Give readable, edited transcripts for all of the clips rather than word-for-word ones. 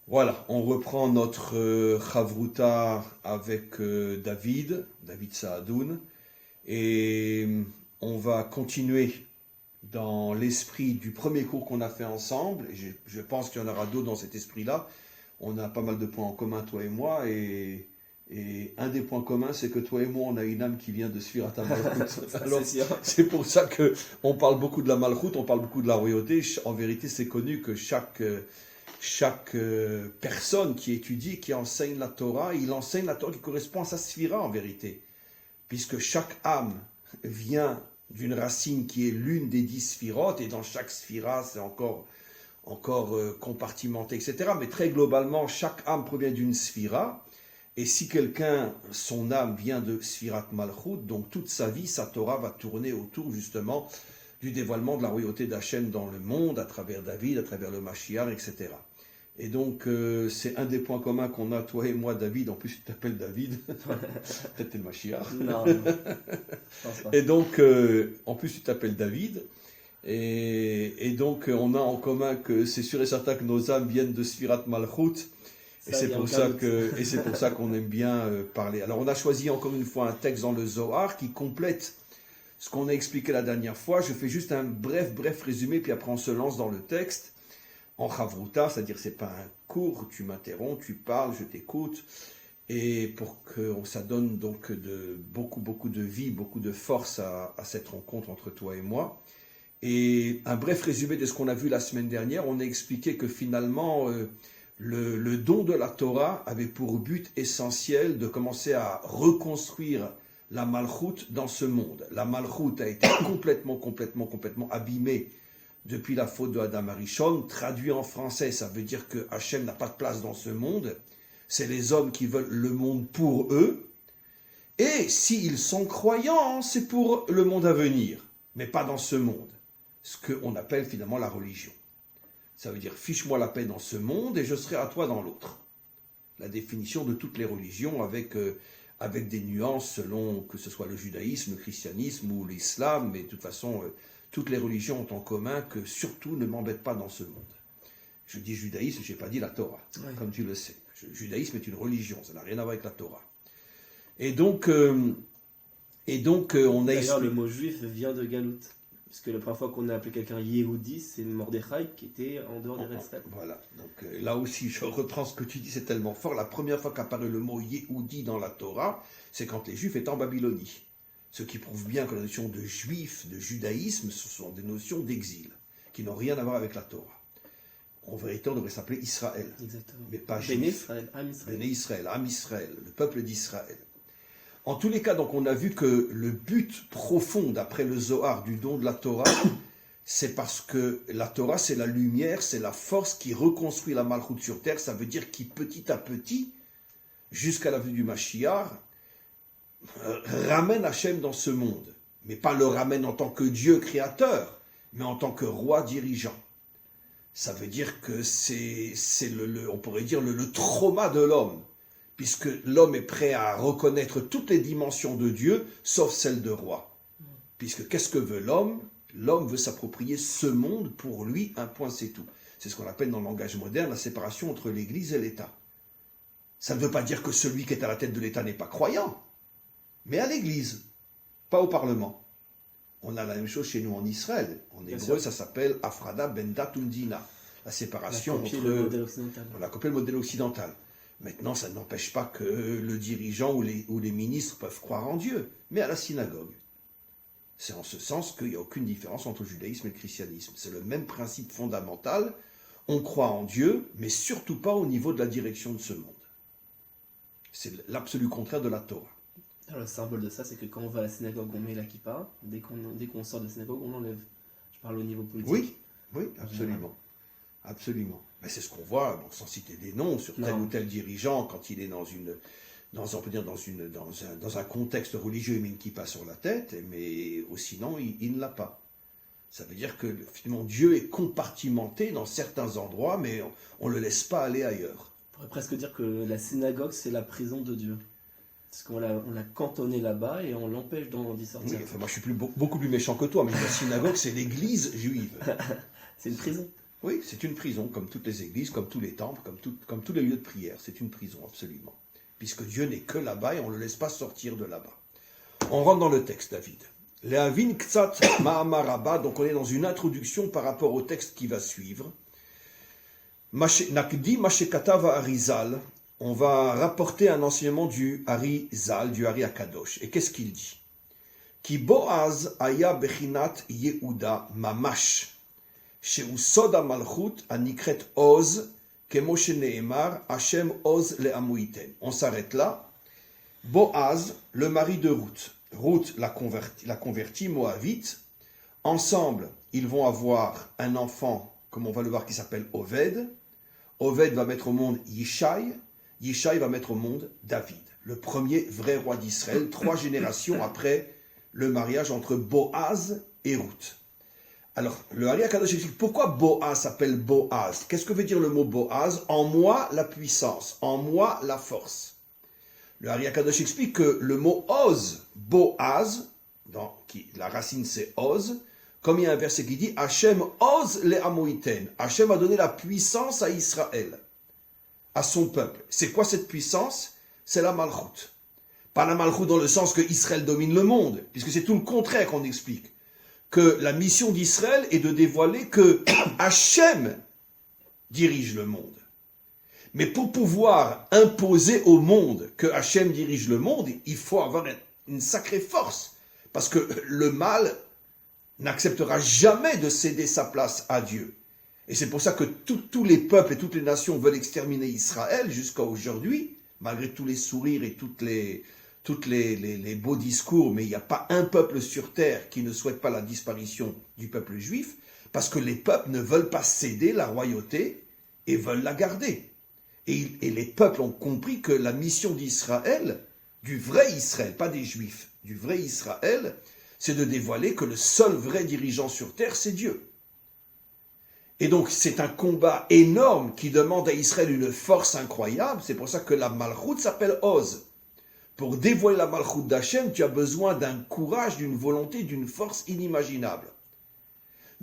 Voilà, on reprend notre Chavruta avec David Saadoun, et on va continuer dans l'esprit du premier cours qu'on a fait ensemble. Et je pense qu'il y en aura d'autres dans cet esprit-là. On a pas mal de points en commun, toi et moi, et un des points communs, c'est que toi et moi, on a une âme qui vient de Sfirat HaMalchut. Alors, c'est pour ça qu'on parle beaucoup de la Malchut, on parle beaucoup de la royauté. En vérité, c'est connu que chaque personne qui étudie, qui enseigne la Torah, il enseigne la Torah qui correspond à sa sphira en vérité. Puisque chaque âme vient d'une racine qui est l'une des 10 sphirotes, et dans chaque sphira, c'est encore compartimenté, etc. Mais très globalement, chaque âme provient d'une sphira. Et si quelqu'un, son âme vient de Sfirat Malchut, donc toute sa vie, sa Torah va tourner autour justement du dévoilement de la royauté d'Hachem dans le monde, à travers David, à travers le Mashiach, etc. Et donc, c'est un des points communs qu'on a, toi et moi, David. En plus, tu t'appelles David. Peut-être t'es le Mashiach. Non, je pense pas. Et donc, en plus, tu t'appelles David. Et donc, on a en commun que c'est sûr et certain que nos âmes viennent de Sfirat Malchut. Et c'est pour ça qu'on aime bien parler. Alors, on a choisi encore une fois un texte dans le Zohar qui complète ce qu'on a expliqué la dernière fois. Je fais juste un bref résumé, puis après on se lance dans le texte. En Chavruta, c'est-à-dire c'est pas un cours, tu m'interromps, tu parles, je t'écoute, et pour que ça donne donc beaucoup de vie, beaucoup de force à cette rencontre entre toi et moi. Et un bref résumé de ce qu'on a vu la semaine dernière, on a expliqué que finalement le don de la Torah avait pour but essentiel de commencer à reconstruire la Malchut dans ce monde. La Malchut a été complètement abîmée depuis la faute de Adam Arishon. Traduit en français, ça veut dire que Hachem n'a pas de place dans ce monde. C'est les hommes qui veulent le monde pour eux. Et s'ils sont croyants, c'est pour le monde à venir, mais pas dans ce monde. Ce qu'on appelle finalement la religion. Ça veut dire fiche-moi la paix dans ce monde et je serai à toi dans l'autre. La définition de toutes les religions avec des nuances selon que ce soit le judaïsme, le christianisme ou l'islam, mais de toute façon, toutes les religions ont en commun que surtout ne m'embête pas dans ce monde. Je dis judaïsme, je n'ai pas dit la Torah, comme tu le sais. Le judaïsme est une religion, ça n'a rien à voir avec la Torah. Et donc on a... D'ailleurs, le mot juif vient de Galout. Parce que la première fois qu'on a appelé quelqu'un Yehudi, c'est Mordechai qui était en dehors des Restel. Voilà, donc là aussi, je reprends ce que tu dis, c'est tellement fort. La première fois qu'apparaît le mot Yehudi dans la Torah, c'est quand les Juifs étaient en Babylonie. Ce qui prouve bien que la notion de juif, de judaïsme, ce sont des notions d'exil, qui n'ont rien à voir avec la Torah. En vérité, on devrait s'appeler Israël. Exactement. Mais pas Béné juif. Israël, Am Israël. Béné Israël, Am Israël, le peuple d'Israël. En tous les cas, donc, on a vu que le but profond, d'après le Zohar, du don de la Torah, c'est parce que la Torah, c'est la lumière, c'est la force qui reconstruit la Malchut sur terre. Ça veut dire qui, petit à petit, jusqu'à la venue du Mashiach, ramène Hachem dans ce monde. Mais pas le ramène en tant que Dieu créateur, mais en tant que roi dirigeant. Ça veut dire que c'est on pourrait dire le trauma de l'homme. Puisque l'homme est prêt à reconnaître toutes les dimensions de Dieu, sauf celle de roi. Puisque qu'est-ce que veut l'homme ? L'homme veut s'approprier ce monde pour lui, un point c'est tout. C'est ce qu'on appelle dans le langage moderne la séparation entre l'Église et l'État. Ça ne veut pas dire que celui qui est à la tête de l'État n'est pas croyant, mais à l'Église, pas au Parlement. On a la même chose chez nous en Israël. En hébreu, ça s'appelle Afrada ben dat undina. La séparation entre... le modèle occidental. On a copié le modèle occidental. Maintenant, ça n'empêche pas que le dirigeant ou les ministres peuvent croire en Dieu, mais à la synagogue. C'est en ce sens qu'il n'y a aucune différence entre le judaïsme et le christianisme. C'est le même principe fondamental. On croit en Dieu, mais surtout pas au niveau de la direction de ce monde. C'est l'absolu contraire de la Torah. Alors, le symbole de ça, c'est que quand on va à la synagogue, on met la kippa. Dès qu'on sort de la synagogue, on l'enlève. Je parle au niveau politique. Oui, absolument. Absolument. Mais c'est ce qu'on voit, bon, sans citer des noms, sur tel ou tel dirigeant, quand il est dans un contexte religieux, il met une kippa sur la tête, mais sinon, il ne l'a pas. Ça veut dire que finalement, Dieu est compartimenté dans certains endroits, mais on ne le laisse pas aller ailleurs. On pourrait presque dire que la synagogue, c'est la prison de Dieu. Parce qu'on l'a cantonné là-bas et on l'empêche d'y sortir. Oui, enfin, moi, je suis beaucoup plus méchant que toi, mais la synagogue, c'est l'église juive. C'est une prison. Oui, c'est une prison, comme toutes les églises, comme tous les temples, comme tous les lieux de prière. C'est une prison, absolument. Puisque Dieu n'est que là-bas et on ne le laisse pas sortir de là-bas. On rentre dans le texte, David. Lehavin ktsat ma'amar Rabba, donc on est dans une introduction par rapport au texte qui va suivre. Nakdi mashekatav Arizal, on va rapporter un enseignement du Arizal, du Ari Akadosh. Et qu'est-ce qu'il dit? Ki Boaz aya bechinat Yehuda mamash. On s'arrête là. Boaz, le mari de Ruth. Ruth la convertie moabite. Ensemble, ils vont avoir un enfant, comme on va le voir, qui s'appelle Oved. Oved va mettre au monde Yishai. Yishai va mettre au monde David, le premier vrai roi d'Israël, 3 générations après le mariage entre Boaz et Ruth. Alors, le Ari Akadosh explique pourquoi Boaz s'appelle Boaz. Qu'est-ce que veut dire le mot Boaz? En moi, la puissance, en moi, la force. Le Ari Akadosh explique que le mot Oz, Boaz, la racine c'est Oz, comme il y a un verset qui dit Hachem Oz le Amoïten. Hachem a donné la puissance à Israël, à son peuple. C'est quoi cette puissance? C'est la Malchut. Pas la Malchut dans le sens que Israël domine le monde, puisque c'est tout le contraire qu'on explique. Que la mission d'Israël est de dévoiler que Hachem dirige le monde. Mais pour pouvoir imposer au monde que Hachem dirige le monde, il faut avoir une sacrée force. Parce que le mal n'acceptera jamais de céder sa place à Dieu. Et c'est pour ça que tous les peuples et toutes les nations veulent exterminer Israël jusqu'à aujourd'hui, malgré tous les sourires et toutes les beaux discours, mais il n'y a pas un peuple sur terre qui ne souhaite pas la disparition du peuple juif, parce que les peuples ne veulent pas céder la royauté et veulent la garder. Et les peuples ont compris que la mission d'Israël, du vrai Israël, pas des juifs, du vrai Israël, c'est de dévoiler que le seul vrai dirigeant sur terre, c'est Dieu. Et donc c'est un combat énorme qui demande à Israël une force incroyable, c'est pour ça que la Malchut s'appelle Oz. Pour dévoiler la Malchut d'Hachem, tu as besoin d'un courage, d'une volonté, d'une force inimaginable.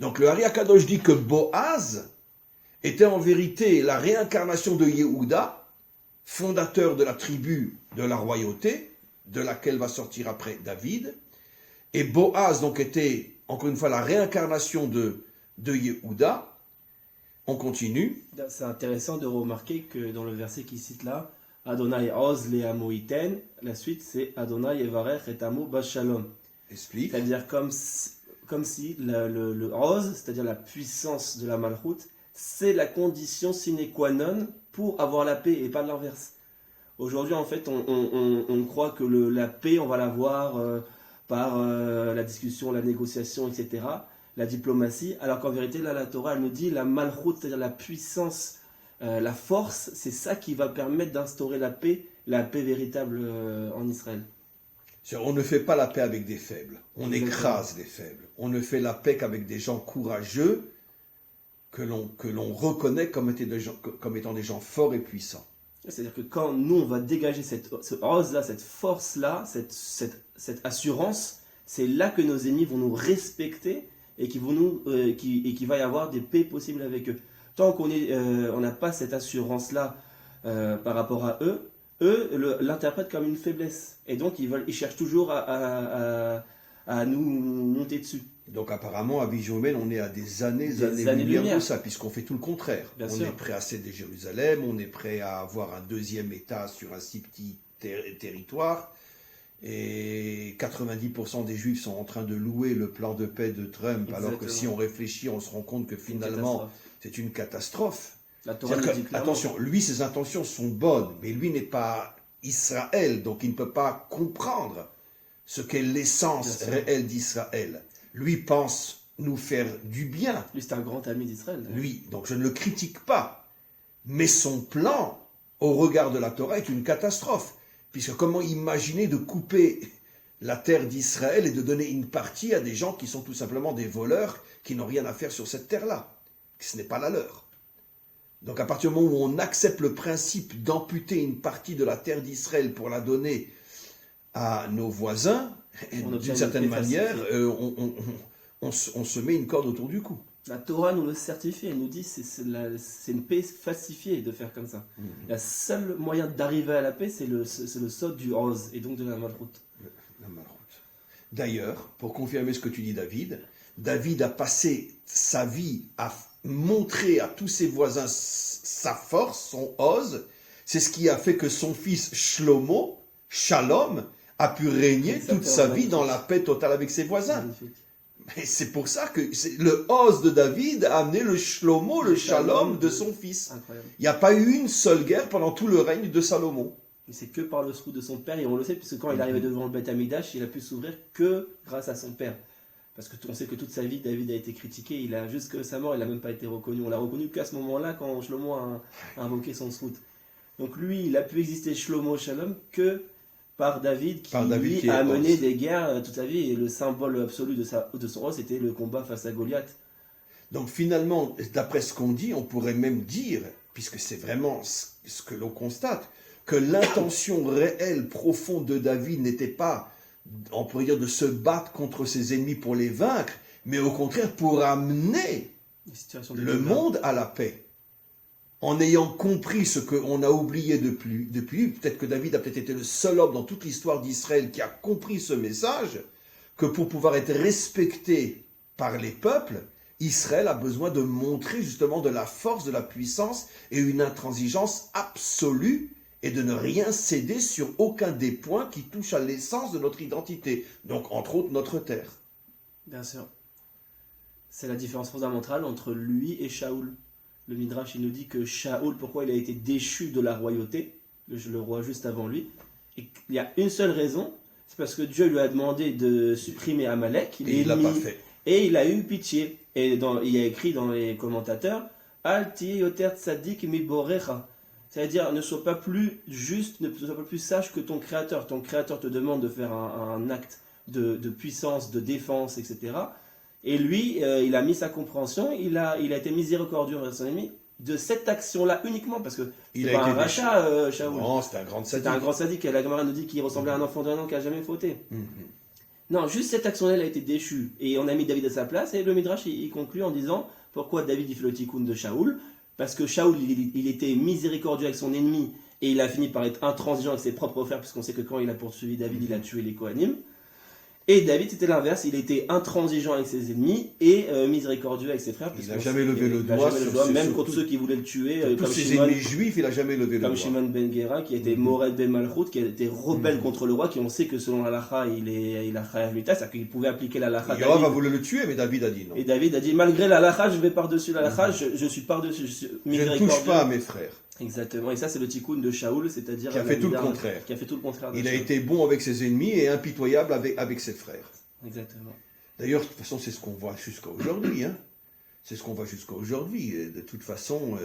Donc le Ari Akadosh dit que Boaz était en vérité la réincarnation de Yehuda, fondateur de la tribu de la royauté, de laquelle va sortir après David. Et Boaz donc était, encore une fois, la réincarnation de Yehuda. On continue. C'est intéressant de remarquer que dans le verset qu'il cite là, Adonai Oz le Amoïten, la suite c'est Adonai Evarech et Amo Bashalom. Explique. C'est-à-dire comme si le Oz, c'est-à-dire la puissance de la Malchut, c'est la condition sine qua non pour avoir la paix et pas de l'inverse. Aujourd'hui en fait on croit que la paix on va l'avoir par la discussion, la négociation, etc., la diplomatie, alors qu'en vérité là la Torah elle nous dit la Malchut, c'est-à-dire la puissance, la force, c'est ça qui va permettre d'instaurer la paix véritable en Israël. On ne fait pas la paix avec des faibles, on Exactement. écrase les faibles. On ne fait la paix qu'avec des gens courageux que l'on reconnaît comme étant des gens forts et puissants. C'est-à-dire que quand nous on va dégager ce rose-là, cette force-là, cette assurance, c'est là que nos ennemis vont nous respecter et qu'il va y avoir des paix possibles avec eux. Tant qu'on n'a pas cette assurance-là par rapport à eux l'interprètent comme une faiblesse. Et donc ils cherchent toujours à nous monter dessus. Donc apparemment, à Bijomel, on est à des années-lumière de ça, puisqu'on fait tout le contraire. Bien on sûr. est prêt à céder Jérusalem, on est prêt à avoir un deuxième État sur un si petit territoire, et 90% des Juifs sont en train de louer le plan de paix de Trump, Exactement. alors que si on réfléchit, on se rend compte que finalement, c'est une catastrophe. La Torah nous dit clairement. Attention, lui, ses intentions sont bonnes, mais lui n'est pas Israël, donc il ne peut pas comprendre ce qu'est l'essence réelle d'Israël. Lui pense nous faire du bien. Lui, c'est un grand ami d'Israël. Lui, donc je ne le critique pas. Mais son plan, au regard de la Torah, est une catastrophe. Puisque comment imaginer de couper la terre d'Israël et de donner une partie à des gens qui sont tout simplement des voleurs, qui n'ont rien à faire sur cette terre-là. Ce n'est pas la leur. Donc à partir du moment où on accepte le principe d'amputer une partie de la terre d'Israël pour la donner à nos voisins, d'une certaine manière, on se met une corde autour du cou. La Torah nous le certifie, elle nous dit que c'est une paix falsifiée de faire comme ça. Le seul moyen d'arriver à la paix, c'est le sod du Oz, et donc de la Malchut. La Malchut. D'ailleurs, pour confirmer ce que tu dis, David a passé sa vie à montrer à tous ses voisins sa force, son Oz. C'est ce qui a fait que son fils Shlomo, Shalom, a pu régner toute sa vie dans la paix totale avec ses voisins. Magnifique. Et c'est pour ça que le Oz de David a amené le Shlomo, le Shalom de son fils. Incroyable. Il n'y a pas eu une seule guerre pendant tout le règne de Salomon. Et c'est que par le srout de son père, et on le sait, puisque quand il est arrivé devant le Beth Amidash, il a pu s'ouvrir que grâce à son père. Parce que on sait que toute sa vie, David a été critiqué, jusqu'à sa mort, il n'a même pas été reconnu. On l'a reconnu qu'à ce moment-là, quand Shlomo a invoqué son srout. Donc lui, il a pu exister Shlomo Shalom que par David, qui a mené des guerres toute sa vie, et le symbole absolu de son roi, c'était le combat face à Goliath. Donc finalement, d'après ce qu'on dit, on pourrait même dire, puisque c'est vraiment ce que l'on constate, que l'intention réelle, profonde de David n'était pas, on pourrait dire, de se battre contre ses ennemis pour les vaincre, mais au contraire pour amener le monde à la paix. En ayant compris ce qu'on a oublié depuis, peut-être que David a peut-être été le seul homme dans toute l'histoire d'Israël qui a compris ce message, que pour pouvoir être respecté par les peuples, Israël a besoin de montrer justement de la force, de la puissance et une intransigeance absolue et de ne rien céder sur aucun des points qui touchent à l'essence de notre identité, donc entre autres notre terre. Bien sûr. C'est la différence fondamentale entre lui et Shaoul. Le Midrash, il nous dit que Shaoul, pourquoi il a été déchu de la royauté, le roi juste avant lui, et il y a une seule raison, c'est parce que Dieu lui a demandé de supprimer Amalek, il l'a pas fait. Et il a eu pitié. Et il y a écrit dans les commentateurs, Al ti yoter tzadik mi borecha. C'est-à-dire, ne sois pas plus juste, ne sois pas plus sage que ton Créateur. Ton Créateur te demande de faire un acte de puissance, de défense, etc. Et lui, il a mis sa compréhension, il a été miséricordieux envers son ennemi de cette action-là uniquement, parce que c'est pas un rachat, Shaoul. Non, c'était un grand sadique. C'était un grand sadique, et la Gemara nous dit qu'il ressemblait à un enfant d'un an qui n'a jamais fauté. Non, juste cette action-là, elle a été déchue. Et on a mis David à sa place, et le Midrash, il conclut en disant, pourquoi David il fait le tikkun de Shaoul? Parce que Shaoul, il était miséricordieux avec son ennemi, et il a fini par être intransigeant avec ses propres frères, puisqu'on sait que quand il a poursuivi David, il a tué les Kohanim. Et David, c'était l'inverse, il était intransigeant avec ses ennemis et miséricordieux avec ses frères. Il n'a jamais levé le doigt, même contre ceux qui voulaient le tuer. Tous ses ennemis juifs, il n'a jamais levé le doigt. Comme Shimon ben Gera, qui était Mored ben Malchut, qui était rebelle contre le roi, qui on sait que selon l'halakha, il a chayav mita, c'est-à-dire qu'il pouvait appliquer l'halakha. Yoav a voulu le tuer, mais David a dit non. Et David a dit, malgré l'halakha, je vais par-dessus l'halakha, je suis par-dessus, je suis miséricordieux. Je ne touche pas à mes frères. Exactement, et ça c'est le tikkun de Shaoul, c'est-à-dire qui a fait tout le contraire. Qui a fait tout le contraire. Il a été bon avec ses ennemis et impitoyable avec ses frères. Exactement. D'ailleurs, de toute façon, c'est ce qu'on voit jusqu'à aujourd'hui. Hein. C'est ce qu'on voit jusqu'à aujourd'hui. De toute façon,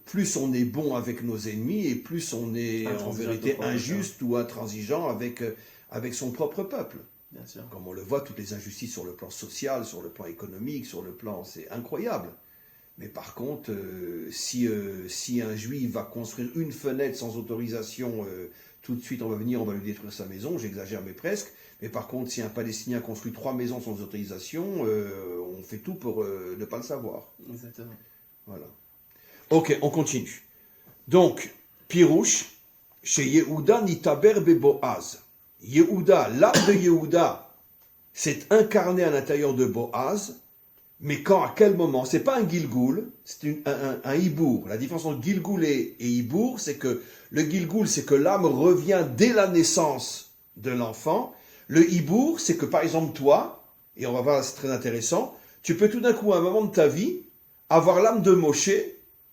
plus on est bon avec nos ennemis et plus on est en vérité injuste ou intransigeant avec son propre peuple. Bien sûr. Comme on le voit, toutes les injustices sur le plan social, sur le plan économique, sur le plan, c'est incroyable. Mais par contre, si un juif va construire une fenêtre sans autorisation, tout de suite on va venir, on va lui détruire sa maison, j'exagère mais presque. Mais par contre, si un Palestinien construit 3 maisons sans autorisation, on fait tout pour ne pas le savoir. Exactement. Voilà. Ok, on continue. Donc, Pirouche, chez Yehuda Nitaber Boaz. Yehuda, l'âme de Yehuda s'est incarné à l'intérieur de Boaz. Mais quand, à quel moment? C'est pas un Gilgoul, c'est un Hibour. La différence entre Gilgoul et Hibour, c'est que le Gilgoul, c'est que l'âme revient dès la naissance de l'enfant. Le Hibour, c'est que par exemple toi, et on va voir, c'est très intéressant, tu peux tout d'un coup, à un moment de ta vie, avoir l'âme de Moshe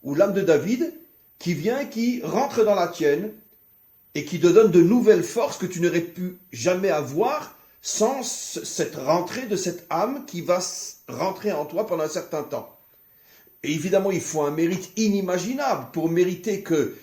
ou l'âme de David qui vient, qui rentre dans la tienne et qui te donne de nouvelles forces que tu n'aurais pu jamais avoir sans cette rentrée de cette âme qui va rentrer en toi pendant un certain temps. Et évidemment, il faut un mérite inimaginable pour mériter que,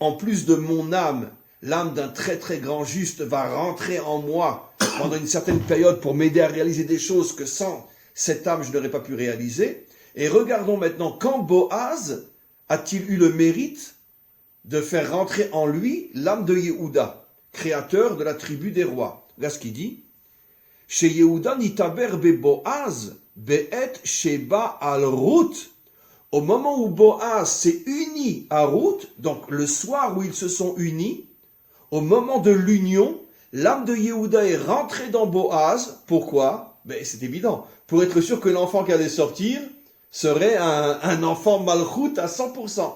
en plus de mon âme, l'âme d'un très très grand juste va rentrer en moi pendant une certaine période pour m'aider à réaliser des choses que sans cette âme, je n'aurais pas pu réaliser. Et regardons maintenant, quand Boaz a-t-il eu le mérite de faire rentrer en lui l'âme de Yehuda, créateur de la tribu des rois? Regarde ce qu'il dit. Chez Yehuda Nitaber be Boaz, Be'et Sheba al Ruth. Au moment où Boaz s'est uni à Ruth, donc le soir où ils se sont unis, au moment de l'union, l'âme de Yehuda est rentrée dans Boaz. Pourquoi? C'est évident. Pour être sûr que l'enfant qui allait sortir serait un enfant Malchut à 100%.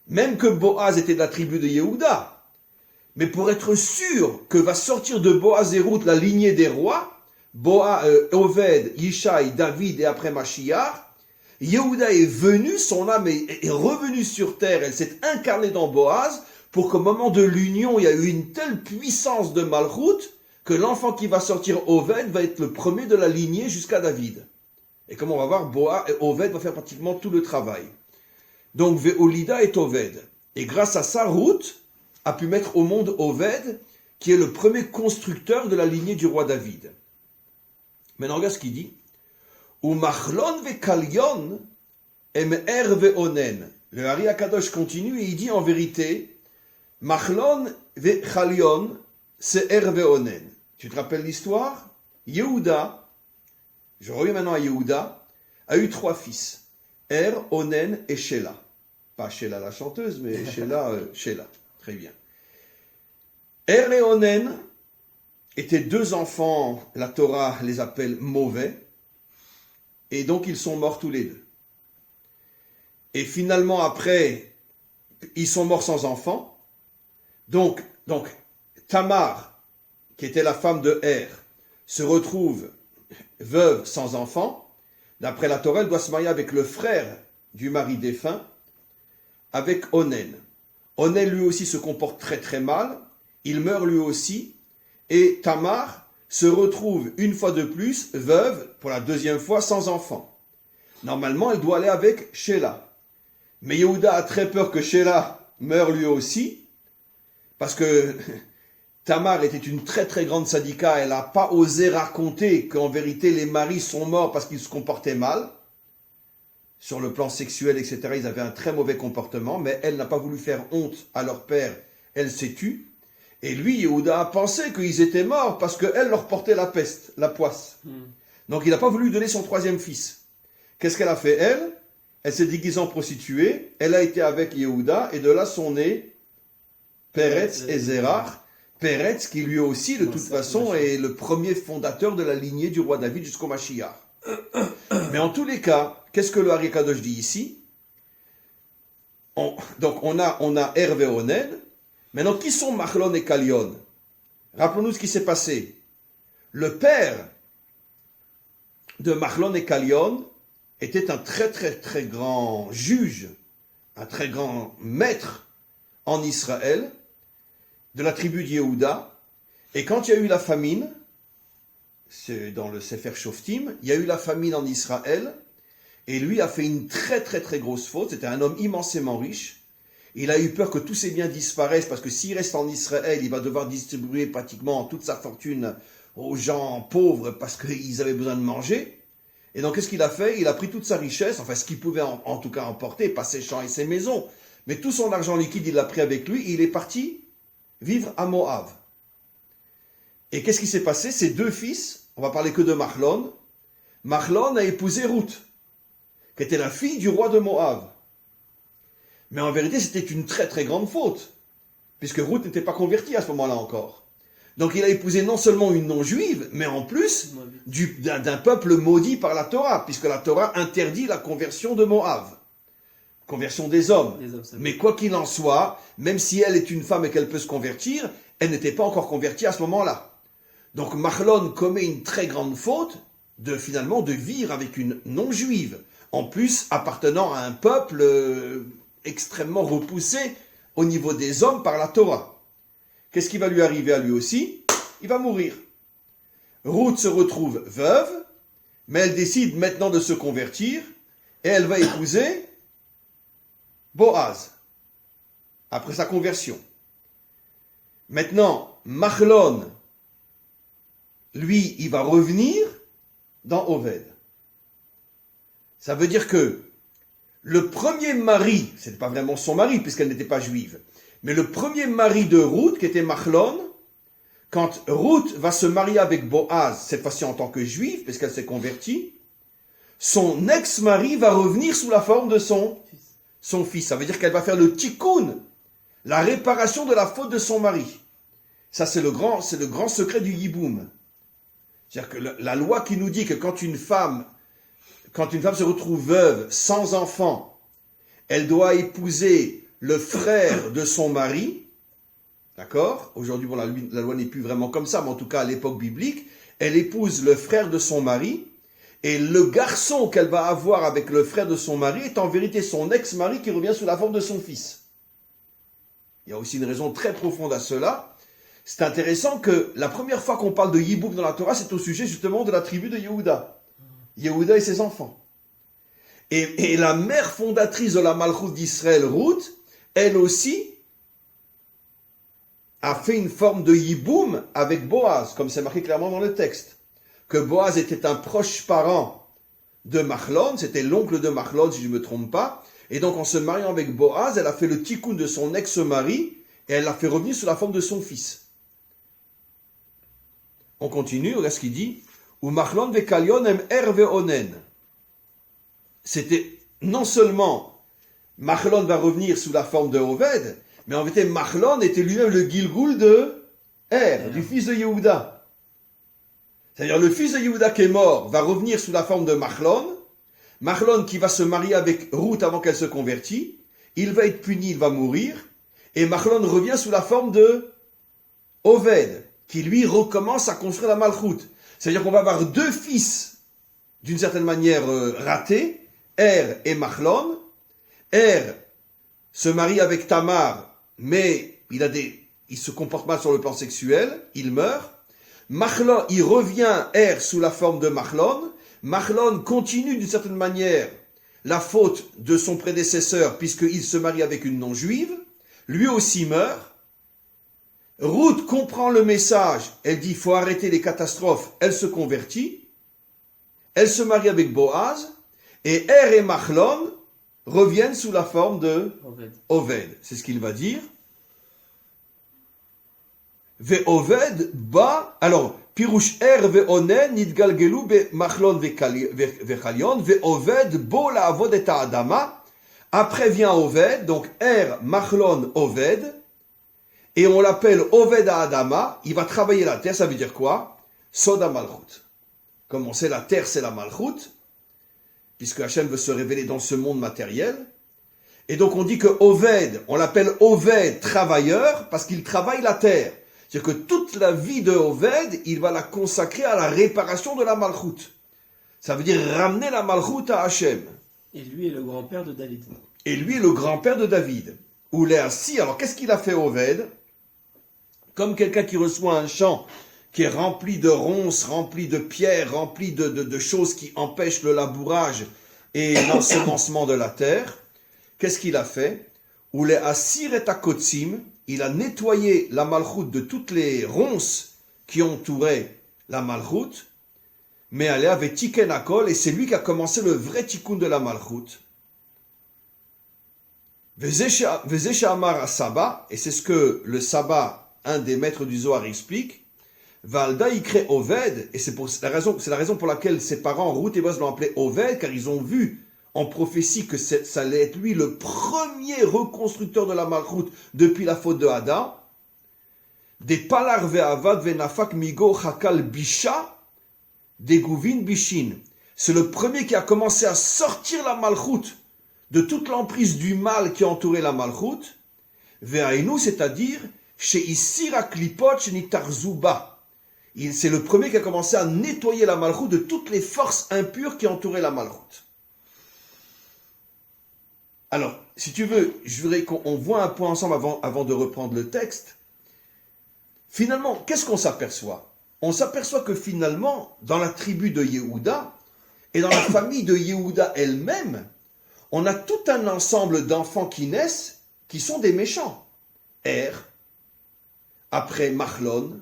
Même que Boaz était de la tribu de Yehuda. Mais pour être sûr que va sortir de Boaz et Ruth la lignée des rois, Oved, Yishai, David et après Mashiach, Yehuda est venu, son âme est revenue sur terre, elle s'est incarnée dans Boaz, pour qu'au moment de l'union, il y a eu une telle puissance de Malchut, que l'enfant qui va sortir, Oved, va être le premier de la lignée jusqu'à David. Et comme on va voir, Oved va faire pratiquement tout le travail. Donc, Veolida est Oved. Et grâce à ça, Ruth a pu mettre au monde Oved, qui est le premier constructeur de la lignée du roi David. Maintenant, regarde ce qu'il dit. Ou Machlon ve Kalyon em er ve onen. Le Hari Akadosh continue et il dit en vérité, Machlon ve Kalyon, c'est er ve onen. Tu te rappelles l'histoire? Yehuda, je reviens maintenant à Yehuda, a eu 3 fils. Er, Onen et Sheila. Pas Sheila la chanteuse, mais Sheila. Très bien. Er et Onen étaient 2 enfants, la Torah les appelle mauvais, et donc ils sont morts tous les 2. Et finalement après, ils sont morts sans enfants. Donc Tamar, qui était la femme de Er, se retrouve veuve sans enfant. D'après la Torah, elle doit se marier avec le frère du mari défunt, avec Onen. Onen lui aussi se comporte très très mal, il meurt lui aussi, et Tamar se retrouve une fois de plus veuve, pour la 2e fois, sans enfant. Normalement, elle doit aller avec Sheila. Mais Yehuda a très peur que Sheila meure lui aussi, parce que Tamar était une très très grande sadika, elle n'a pas osé raconter qu'en vérité les maris sont morts parce qu'ils se comportaient mal. Sur le plan sexuel, etc., ils avaient un très mauvais comportement, mais elle n'a pas voulu faire honte à leur père, elle s'est tue. Et lui, Yehuda a pensé qu'ils étaient morts parce qu'elle leur portait la peste, la poisse. Donc il n'a pas voulu donner son 3e fils. Qu'est-ce qu'elle a fait elle? Elle s'est déguisée en prostituée, elle a été avec Yehuda, et de là sont nés Peretz et Zerach. Peretz, qui lui aussi, de toute façon, est le premier fondateur de la lignée du roi David jusqu'au Mashiach. Mais en tous les cas, qu'est-ce que le Hari Kadosh dit ici? Donc on a Hervé Onen. Maintenant, qui sont Machlon et Kalyon? Rappelons-nous ce qui s'est passé. Le père de Machlon et Kalyon était un très très très grand juge, un très grand maître en Israël, de la tribu de Yehuda. Et quand il y a eu la famine, c'est dans le Sefer Shoftim, il y a eu la famine en Israël, et lui a fait une très très très grosse faute. C'était un homme immensément riche. Il a eu peur que tous ses biens disparaissent, parce que s'il reste en Israël, il va devoir distribuer pratiquement toute sa fortune aux gens pauvres, parce qu'ils avaient besoin de manger. Et donc qu'est-ce qu'il a fait? Il a pris toute sa richesse, enfin ce qu'il pouvait en tout cas emporter, pas ses champs et ses maisons, mais tout son argent liquide, il l'a pris avec lui, et il est parti vivre à Moab. Et qu'est-ce qui s'est passé? Ses 2 fils, on va parler que de Machlon. Machlon a épousé Ruth, qui était la fille du roi de Moab. Mais en vérité, c'était une très très grande faute, puisque Ruth n'était pas convertie à ce moment-là encore. Donc il a épousé non seulement une non-juive, mais en plus d'un peuple maudit par la Torah, puisque la Torah interdit la conversion de Moab. Conversion des hommes. Mais quoi qu'il en soit, même si elle est une femme et qu'elle peut se convertir, elle n'était pas encore convertie à ce moment-là. Donc Machlon commet une très grande faute de vivre avec une non-juive, en plus appartenant à un peuple extrêmement repoussé au niveau des hommes par la Torah. Qu'est-ce qui va lui arriver à lui aussi? Il va mourir. Ruth se retrouve veuve, mais elle décide maintenant de se convertir, et elle va épouser Boaz, après sa conversion. Maintenant, Machlon, lui, il va revenir dans Oved. Ça veut dire que le premier mari, ce n'était pas vraiment son mari, puisqu'elle n'était pas juive, mais le premier mari de Ruth, qui était Machlon, quand Ruth va se marier avec Boaz, cette fois-ci en tant que juive, puisqu'elle s'est convertie, son ex-mari va revenir sous la forme de son fils. Ça veut dire qu'elle va faire le tikkun, la réparation de la faute de son mari. Ça, c'est le grand secret du yiboum. C'est-à-dire que la loi qui nous dit que quand une femme se retrouve veuve, sans enfant, elle doit épouser le frère de son mari, d'accord? Aujourd'hui, bon, la loi n'est plus vraiment comme ça, mais en tout cas, à l'époque biblique, elle épouse le frère de son mari, et le garçon qu'elle va avoir avec le frère de son mari est en vérité son ex-mari qui revient sous la forme de son fils. Il y a aussi une raison très profonde à cela. C'est intéressant que la première fois qu'on parle de Yiboum dans la Torah, c'est au sujet justement de la tribu de Yehuda. Yehuda et ses enfants. Et la mère fondatrice de la Malchut d'Israël, Ruth, elle aussi a fait une forme de Yiboum avec Boaz, comme c'est marqué clairement dans le texte. Que Boaz était un proche parent de Machlon, c'était l'oncle de Machlon si je ne me trompe pas. Et donc en se mariant avec Boaz, elle a fait le tikkun de son ex-mari et elle l'a fait revenir sous la forme de son fils. On continue, regarde ce qu'il dit. Ou Machlon vekalion em onen. C'était non seulement Machlon va revenir sous la forme de Oved, mais en vérité Machlon était lui-même le Gilgoul de du fils de Yehuda. C'est-à-dire le fils de Yehuda qui est mort va revenir sous la forme de Machlon. Machlon qui va se marier avec Ruth avant qu'elle se convertisse. Il va être puni, il va mourir. Et Machlon revient sous la forme de Oved, qui lui recommence à construire la Malchut. C'est-à-dire qu'on va avoir deux fils, d'une certaine manière ratés, et Machlon. Se marie avec Tamar, mais il se comporte mal sur le plan sexuel, il meurt. Machlon, il revient, sous la forme de Machlon. Machlon continue d'une certaine manière la faute de son prédécesseur, puisqu'il se marie avec une non-juive. Lui aussi meurt. Ruth comprend le message, elle dit il faut arrêter les catastrophes, elle se convertit, elle se marie avec Boaz, et et Machlon reviennent sous la forme de Oved. C'est ce qu'il va dire. Ve Oved ba, alors, Pirush ve'onen nidgalgelu be Machlon ve'chalion, ve Oved bo la avod et Adama. Après vient Oved, donc Machlon, Oved, et on l'appelle Oved à Adama, il va travailler la terre, ça veut dire quoi? Soda Malchut. Comme on sait, la terre c'est la Malchut, puisque Hachem veut se révéler dans ce monde matériel. Et donc on dit que Oved, on l'appelle Oved, travailleur, parce qu'il travaille la terre. C'est-à-dire que toute la vie de Oved, il va la consacrer à la réparation de la Malchut. Ça veut dire ramener la Malchut à Hachem. Et lui est le grand-père de David. Et lui est le grand-père de David. Ou Léassi, alors qu'est-ce qu'il a fait Oved? Comme quelqu'un qui reçoit un champ qui est rempli de ronces, rempli de pierres, rempli de choses qui empêchent le labourage et l'ensemencement de la terre, qu'est-ce qu'il a fait? Ou Léassi et Akotsim, il a nettoyé la Malchut de toutes les ronces qui entouraient la Malchut, mais elle avait Tiken Akol, et c'est lui qui a commencé le vrai tikkun de la Malchut. Vezeshe Amar Saba, et c'est ce que le Saba, un des maîtres du Zohar, explique. Valda Ikre Oved, et c'est la raison pour laquelle ses parents, Ruth et Boaz, l'ont appelé Oved, car ils ont vu en prophétie que ça allait être lui le premier reconstructeur de la Malchut depuis la faute de Adam. Des Palar Ve'avad Ve'nafak Migo Chakal Bisha, des Gouvin Bishin. C'est le premier qui a commencé à sortir la Malchut de toute l'emprise du mal qui entourait la Malchut. Ve'ainu, c'est-à-dire chez Isira Klipot Nitarzuba. C'est le premier qui a commencé à nettoyer la Malchut de toutes les forces impures qui entouraient la Malchut. Alors, si tu veux, je voudrais qu'on voit un point ensemble avant de reprendre le texte. Finalement, qu'est-ce qu'on s'aperçoit? On s'aperçoit que finalement, dans la tribu de Yehuda et dans la famille de Yehuda elle-même, on a tout un ensemble d'enfants qui naissent qui sont des méchants. Après Machlon,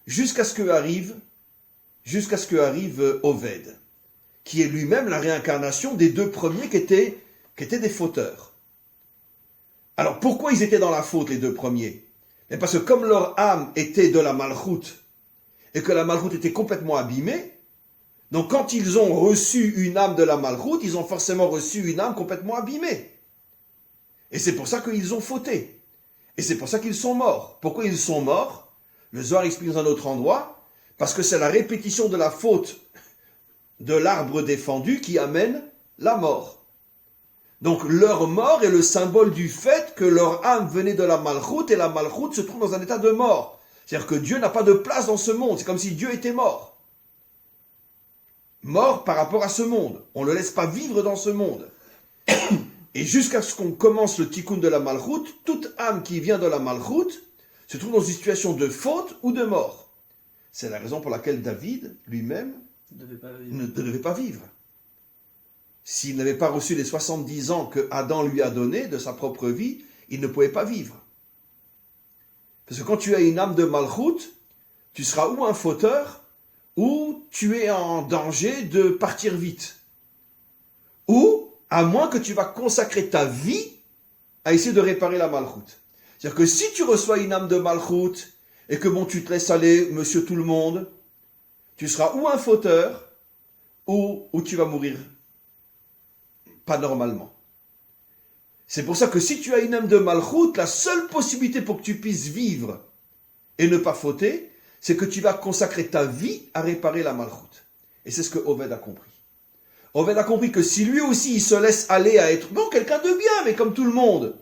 jusqu'à ce que arrive Oved, qui est lui-même la réincarnation des deux premiers qui étaient des fauteurs. Alors pourquoi ils étaient dans la faute, les deux premiers? Mais parce que comme leur âme était de la Malchut, et que la Malchut était complètement abîmée, Donc quand ils ont reçu une âme de la malchoute, ils ont forcément reçu une âme complètement abîmée. Et c'est pour ça qu'ils ont fauté. Et c'est pour ça qu'ils sont morts. Pourquoi ils sont morts? Le Zohar explique dans un autre endroit, parce que c'est la répétition de la faute de l'arbre défendu qui amène la mort. Donc leur mort est le symbole du fait que leur âme venait de la malchoute et la malchoute se trouve dans un état de mort. C'est-à-dire que Dieu n'a pas de place dans ce monde. C'est comme si Dieu était mort. Mort par rapport à ce monde. On ne le laisse pas vivre dans ce monde. Et jusqu'à ce qu'on commence le tikkun de la malchoute, toute âme qui vient de la malchoute se trouve dans une situation de faute ou de mort. C'est la raison pour laquelle David, lui-même, ne devait pas vivre. S'il n'avait pas reçu les 70 ans que Adam lui a donnés de sa propre vie, il ne pouvait pas vivre. Parce que quand tu as une âme de malchoute, tu seras ou un fauteur, ou tu es en danger de partir vite. Ou, à moins que tu vas consacrer ta vie à essayer de réparer la malchoute. C'est-à-dire que si tu reçois une âme de malchoute, et que bon, tu te laisses aller, monsieur tout le monde, tu seras ou un fauteur, ou tu vas mourir pas normalement. C'est pour ça que si tu as une âme de malchoute, la seule possibilité pour que tu puisses vivre et ne pas fauter, c'est que tu vas consacrer ta vie à réparer la malchoute. Et c'est ce que Oved a compris. Oved a compris que si lui aussi il se laisse aller à être, non, quelqu'un de bien, mais comme tout le monde,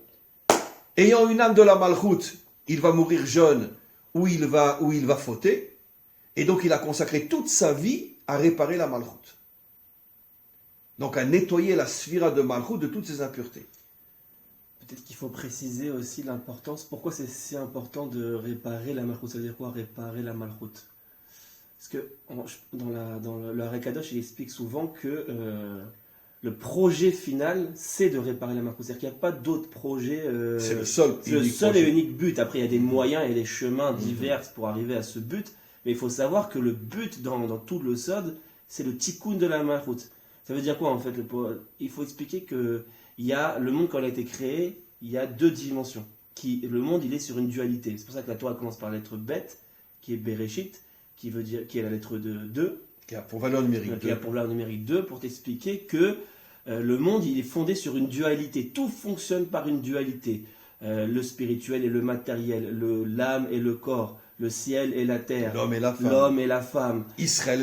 ayant une âme de la malchoute, il va mourir jeune ou il va fauter. Et donc il a consacré toute sa vie à réparer la malchoute. Donc à nettoyer la sphira de malchoute de toutes ses impuretés. Peut-être qu'il faut préciser aussi l'importance. Pourquoi c'est si important de réparer la malchoute? Ça veut dire quoi, réparer la malchoute? Parce que dans le Arei Kadosh, il explique souvent que le projet final, c'est de réparer la malchoute. C'est-à-dire qu'il n'y a pas d'autre projet. C'est le seul et unique but. Après, il y a des moyens et des chemins divers pour arriver à ce but. Mais il faut savoir que le but dans tout le Sod, c'est le tikkun de la malchoute. Ça veut dire quoi en fait? Il faut expliquer que le monde, quand il a été créé, il y a deux dimensions. Le monde, il est sur une dualité. C'est pour ça que la Torah commence par la lettre Bet, qui est Bereshit, qui est la lettre 2. Qui a pour valeur numérique 2. Qui a pour valeur numérique 2, pour t'expliquer que le monde, il est fondé sur une dualité. Tout fonctionne par une dualité. Le spirituel et le matériel, l'âme et le corps, le ciel et la terre, l'homme et la femme, Israël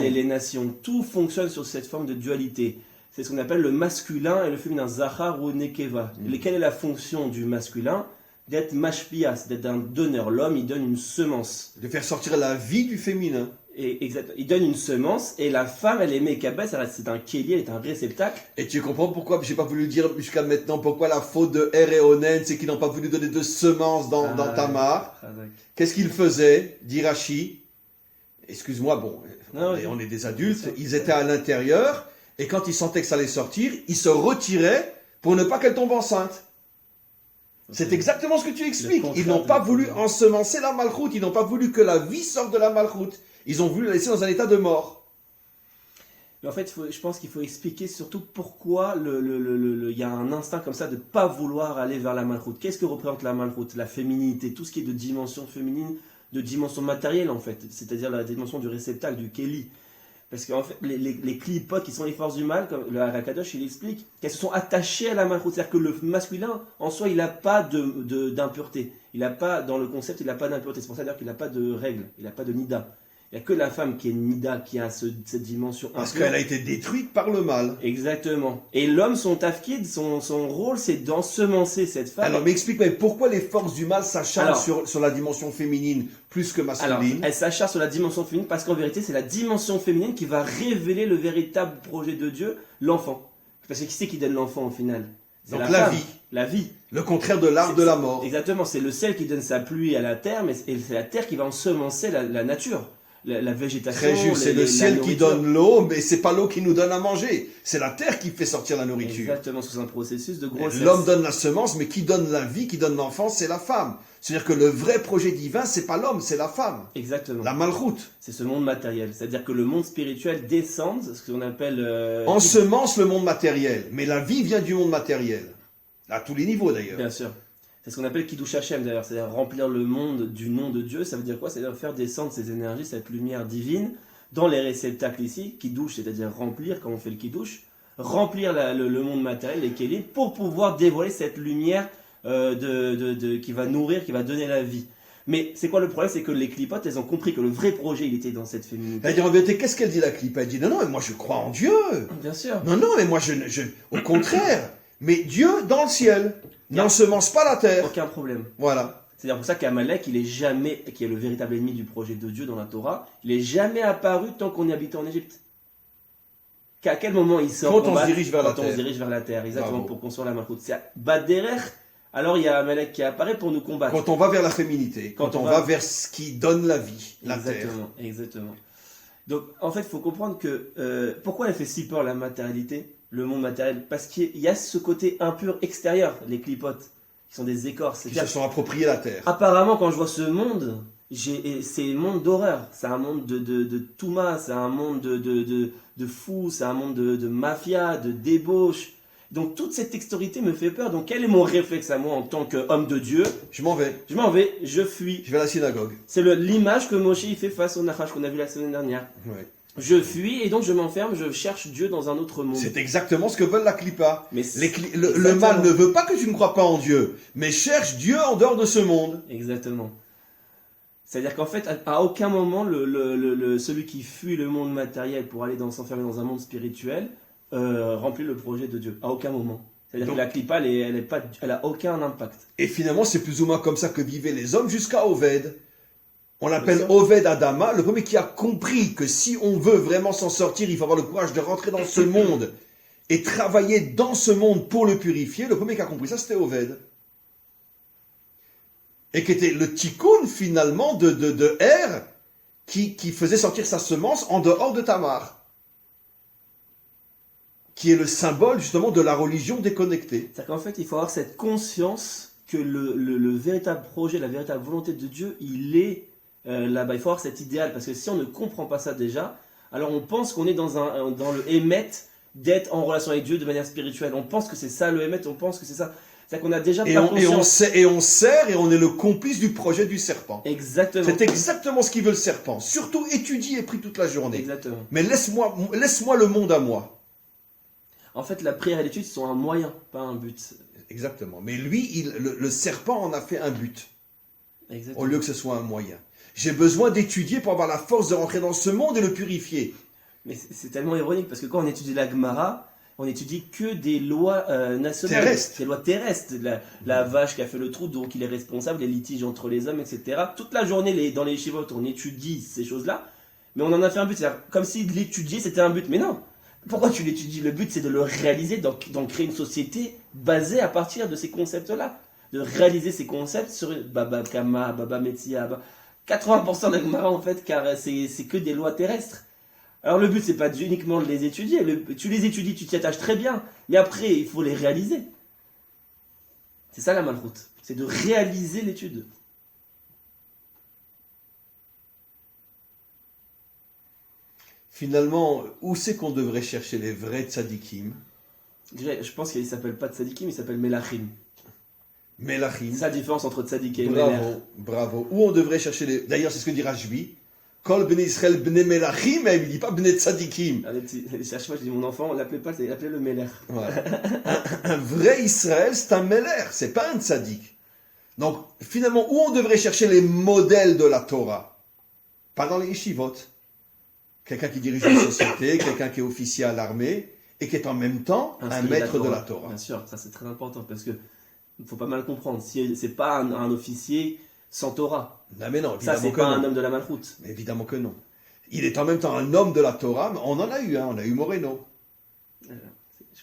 et les nations. Tout fonctionne sur cette forme de dualité. C'est ce qu'on appelle le masculin et le féminin, Zachar ou Nekeva. Quelle est la fonction du masculin? D'être mashpias, d'être un donneur. L'homme, il donne une semence. De faire sortir la vie du féminin. Exactement. Il donne une semence et la femme, elle est mekabet, c'est un kéli, elle est un réceptacle. Et tu comprends pourquoi, j'ai pas voulu dire jusqu'à maintenant, pourquoi la faute de Er et Onen, c'est qu'ils n'ont pas voulu donner de semences dans Tamar. Qu'est-ce qu'ils faisaient, dit Rashi? Excuse-moi, bon, on est des adultes, ils étaient à l'intérieur, et quand ils sentaient que ça allait sortir, ils se retiraient pour ne pas qu'elle tombe enceinte. C'est exactement ce que tu expliques. Ils n'ont pas voulu ensemencer la malchoute, ils n'ont pas voulu que la vie sorte de la malchoute. Ils ont voulu la laisser dans un état de mort. Mais en fait, je pense qu'il faut expliquer surtout pourquoi il y a un instinct comme ça de ne pas vouloir aller vers la malchoute. Qu'est-ce que représente la malchoute? La féminité, tout ce qui est de dimension féminine, de dimension matérielle en fait. C'est-à-dire la dimension du réceptacle, du kéli. Parce qu'en fait, les clipotes qui sont les forces du mal, comme le Arei Kadosh, il explique qu'elles se sont attachées à la malchoute. C'est-à-dire que le masculin, en soi, il n'a pas d'impureté. Il n'a pas, dans le concept, il n'a pas d'impureté. C'est pour ça d'ailleurs qu'il n'a pas de règle, il n'a pas de nida. Il n'y a que la femme qui est nida, qui a cette dimension impure. Parce qu'elle a été détruite par le mal. Exactement. Et l'homme, son tafkid, son rôle, c'est d'ensemencer cette femme. Alors, mais explique-moi, pourquoi les forces du mal s'acharnent sur la dimension féminine plus que masculine? Alors, elles s'acharnent sur la dimension féminine parce qu'en vérité, c'est la dimension féminine qui va révéler le véritable projet de Dieu, l'enfant. Parce que qui c'est qui donne l'enfant au final? Donc la vie. La vie. Le contraire de l'arbre de la mort. Exactement, c'est le ciel qui donne sa pluie à la terre, mais c'est la terre qui va ensemencer la nature. La végétation. Très juste, c'est le ciel qui donne l'eau, mais c'est pas l'eau qui nous donne à manger. C'est la terre qui fait sortir la nourriture. Exactement, sous un processus de grossesse. L'homme donne la semence, mais qui donne la vie, qui donne l'enfance, c'est la femme. C'est-à-dire que le vrai projet divin, c'est pas l'homme, c'est la femme. Exactement. La malchoute. C'est ce monde matériel. C'est-à-dire que le monde spirituel descend, ce qu'on appelle... ensemence le monde matériel, mais la vie vient du monde matériel. À tous les niveaux d'ailleurs. Bien sûr. C'est ce qu'on appelle Kiddush Hashem d'ailleurs, c'est-à-dire remplir le monde du nom de Dieu. Ça veut dire quoi? C'est-à-dire faire descendre ces énergies, cette lumière divine, dans les réceptacles ici, kiddush, c'est-à-dire remplir, quand on fait le kiddush, remplir le monde matériel, les kélim, pour pouvoir dévoiler cette lumière qui va nourrir, qui va donner la vie. Mais c'est quoi le problème? C'est que les clipotes, elles ont compris que le vrai projet, il était dans cette féminité. Elle dit en vérité, qu'est-ce qu'elle dit la clip? Elle dit non, non, mais moi je crois en Dieu. Bien sûr. Non, non, mais moi au contraire. Mais Dieu dans le ciel n'ensemence pas la terre. Aucun problème. Voilà. C'est pour ça qu'Amalek, il est jamais, qui est le véritable ennemi du projet de Dieu dans la Torah, il est jamais apparu tant qu'on y habitait en Égypte. Qu'à quel moment il sort? Quand on se dirige vers la terre. Quand on se dirige vers la terre, exactement, Bravo. pour construire la Malchut. C'est Baderer. Alors il y a Amalek qui apparaît pour nous combattre. Quand on va vers la féminité, quand on va vers ce qui donne la vie, la terre. Exactement, exactement. Donc en fait, il faut comprendre que pourquoi elle fait si peur la matérialité, le monde matériel? Parce qu'il y a ce côté impur extérieur, les clipotes, qui sont des écorces. Qui se sont appropriés la terre. Apparemment, quand je vois ce monde, c'est un monde d'horreur, c'est un monde de Touma, c'est un monde de fous, c'est un monde de mafia, de débauche. Donc toute cette extérité me fait peur. Donc quel est mon réflexe à moi en tant qu'homme de Dieu? Je m'en vais. Je m'en vais, je fuis. Je vais à la synagogue. C'est l'image que Moshe il fait face au Nachash qu'on a vu la semaine dernière. Ouais. Je fuis et donc je m'enferme, je cherche Dieu dans un autre monde. C'est exactement ce que veulent la clipa. Mais Le mal ne veut pas que tu ne crois pas en Dieu, mais cherche Dieu en dehors de ce monde. Exactement. C'est-à-dire qu'en fait, à aucun moment, celui qui fuit le monde matériel pour aller s'enfermer dans un monde spirituel remplit le projet de Dieu. À aucun moment. C'est-à-dire que la clipa, elle a aucun impact. Et finalement, c'est plus ou moins comme ça que vivaient les hommes jusqu'à Oved. On l'appelle Oved Adama, le premier qui a compris que si on veut vraiment s'en sortir, il faut avoir le courage de rentrer dans ce monde et travailler dans ce monde pour le purifier. Le premier qui a compris ça, c'était Oved. Et qui était le tikkun finalement de Er, qui faisait sortir sa semence en dehors de Tamar. Qui est le symbole justement de la religion déconnectée. C'est-à-dire qu'en fait, il faut avoir cette conscience que le véritable projet, la véritable volonté de Dieu, il est là-bas. Il faut avoir cet idéal, parce que si on ne comprend pas ça déjà, alors on pense qu'on est dans le émet d'être en relation avec Dieu de manière spirituelle. On pense que c'est ça le émet, on pense que c'est ça. C'est-à-dire qu'on a déjà pas conscience. Et on sert et on est le complice du projet du serpent. Exactement. C'est exactement ce qu'il veut le serpent. Surtout étudier et prie toute la journée. Exactement. Mais laisse-moi le monde à moi. En fait, la prière et l'étude sont un moyen, pas un but. Exactement. Mais lui, le serpent en a fait un but. Exactement. Au lieu que ce soit un moyen. J'ai besoin d'étudier pour avoir la force de rentrer dans ce monde et le purifier. Mais c'est tellement ironique, parce que quand on étudie la Gemara, on étudie que des lois nationales. Terrestres. Des lois terrestres. La vache qui a fait le trou, donc il est responsable, les litiges entre les hommes, etc. Toute la journée, dans les yeshivot, on étudie ces choses-là, mais on en a fait un but. C'est-à-dire, comme si l'étudier, c'était un but. Mais non. Pourquoi tu l'étudies? Le but, c'est de le réaliser, d'en créer une société basée à partir de ces concepts-là. De réaliser ces concepts sur Baba Kama, Baba Metsia, 80% de la Gemara, en fait, car c'est que des lois terrestres. Alors le but, c'est pas uniquement de les étudier. Tu les étudies, tu t'y attaches très bien, mais après, il faut les réaliser. C'est ça la malroute. C'est de réaliser l'étude. Finalement, où c'est qu'on devrait chercher les vrais tzadikim? Déjà, je pense qu'il ne s'appelle pas tzadikim, il s'appelle Melachim. Melachim. C'est ça la différence entre tzadik et Melech. Bravo. Où on devrait chercher les... D'ailleurs, c'est ce que dit Rashbi. Kol bnei Israël bnei Melachim, mais il ne dit pas bnei tzadikim. À chaque fois, je dis mon enfant, on l'appelait pas, il appelait le Melech. Voilà. Un vrai Israël, c'est un Melech, c'est pas un tzadik. Donc, finalement, où on devrait chercher les modèles de la Torah? Pas dans les yeshivot. Quelqu'un qui dirige une société, quelqu'un qui est officier à l'armée, et qui est en même temps un maître de la Torah. Bien sûr, ça c'est très important, parce que il faut pas mal comprendre. Si c'est pas un officier sans Torah. Non, mais non, ça, c'est pas un homme de la malroute. Mais évidemment que non. Il est en même temps un homme de la Torah, mais on en a eu, hein, on a eu Moreno. Je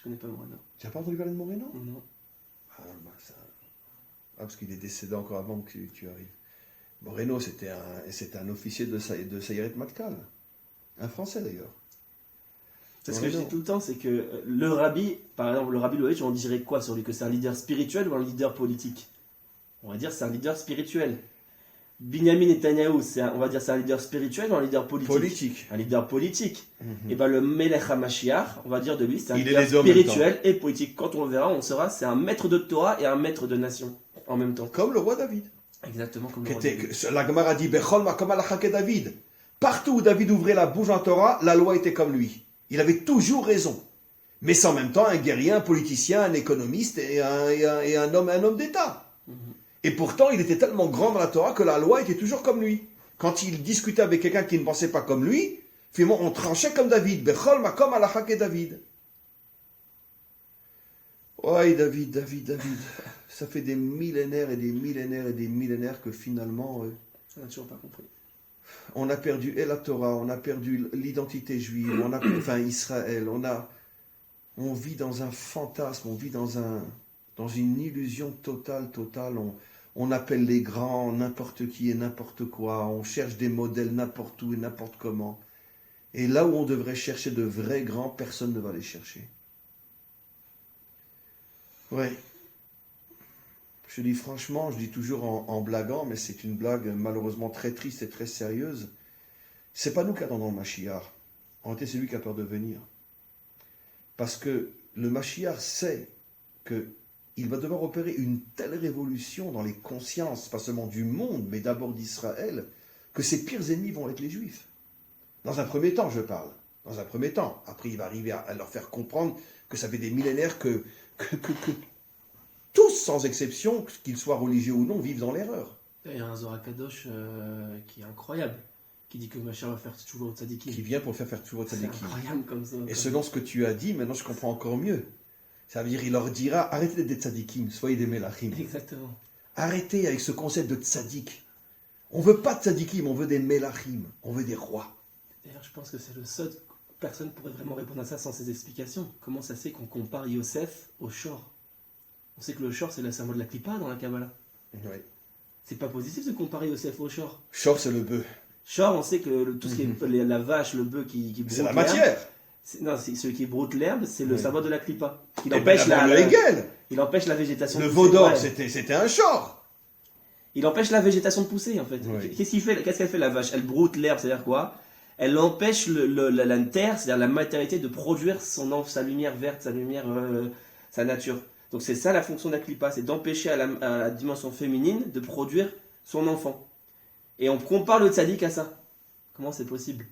connais pas Moreno. Tu n'as pas entendu parler de Moreno? Non. Parce qu'il est décédé encore avant que tu arrives. Moreno, c'était un officier de Sayeret Matkal. Un Français d'ailleurs. C'est ce que je dis tout le temps, c'est que le rabbi, par exemple, le rabbi Loïc, on dirait quoi sur lui? Que c'est un leader spirituel ou un leader politique? On va dire c'est un leader spirituel. Binyamin Netanyahu, on va dire c'est un leader spirituel ou un leader politique? Un leader politique. Mm-hmm. Et bien le Melech HaMashiach, on va dire de lui, c'est un leader spirituel et politique. Quand on le verra, on saura, c'est un maître de Torah et un maître de nation en même temps. Comme le roi David. Exactement comme le roi David. La Gemara dit Bechol Makom Alachake David. Partout où David ouvrait la bouche en Torah, la loi était comme lui. Il avait toujours raison. Mais c'est en même temps un guerrier, un politicien, un économiste et un homme d'État. Et pourtant, il était tellement grand dans la Torah que la loi était toujours comme lui. Quand il discutait avec quelqu'un qui ne pensait pas comme lui, finalement, on tranchait comme David. Bechol makom alachak et David. Ouais, David. Ça fait des millénaires et des millénaires et des millénaires que finalement, On n'a toujours pas compris. on a perdu la Torah, on a perdu l'identité juive, Israël, on vit dans un fantasme, on vit dans une illusion totale. On appelle les grands n'importe qui et n'importe quoi, on cherche des modèles n'importe où et n'importe comment. Et là où on devrait chercher de vrais grands, personne ne va les chercher. Ouais. Je dis franchement, je dis toujours en blaguant, mais c'est une blague malheureusement très triste et très sérieuse. C'est pas nous qui attendons le Mashiach. En réalité, c'est lui qui a peur de venir. Parce que le Mashiach sait qu'il va devoir opérer une telle révolution dans les consciences, pas seulement du monde, mais d'abord d'Israël, que ses pires ennemis vont être les Juifs. Dans un premier temps, je parle. Dans un premier temps. Après, il va arriver à leur faire comprendre que ça fait des millénaires que tous, sans exception, qu'ils soient religieux ou non, vivent dans l'erreur. Il y a un Zohar Kadosh qui est incroyable, qui dit que Mashiach va faire Tchouva au Tzadikim. Qui vient pour faire Tchouva au Tzadikim. C'est incroyable comme ça. Et selon ce que tu as dit, maintenant je comprends encore mieux. Ça veut dire, il leur dira, arrêtez d'être des tzadikim, soyez des melachim. Exactement. Arrêtez avec ce concept de tzadik. On veut pas de tzadikim, on veut des melachim, on veut des rois. D'ailleurs, je pense que c'est le seul... Personne ne pourrait vraiment répondre à ça sans ces explications. Comment ça se fait qu'on compare Yosef au Shor? On sait que le Shor, c'est le symbole de la Klippa dans la Kabbalah. Oui. C'est pas positif de comparer Yosef au Shor. Shor, c'est le bœuf. Shor, on sait que tout ce qui est la vache, le bœuf qui broute C'est la l'herbe, matière. Non, c'est celui qui broute l'herbe, c'est le Oui. symbole de la Klippa. Il Et empêche, ben, le Hegel. il empêche la végétation Le de pousser. veau d'or, Ouais. c'était un Shor. Il empêche la végétation de pousser, en fait. Oui. Qu'est-ce qu'elle fait, la vache? Elle broute l'herbe, c'est-à-dire quoi? Elle empêche la terre, c'est-à-dire la matérialité, de produire sa lumière verte, sa nature. Donc c'est ça la fonction de la Klippa, c'est d'empêcher à la dimension féminine de produire son enfant. Et on compare le tzaddik à ça. Comment c'est possible?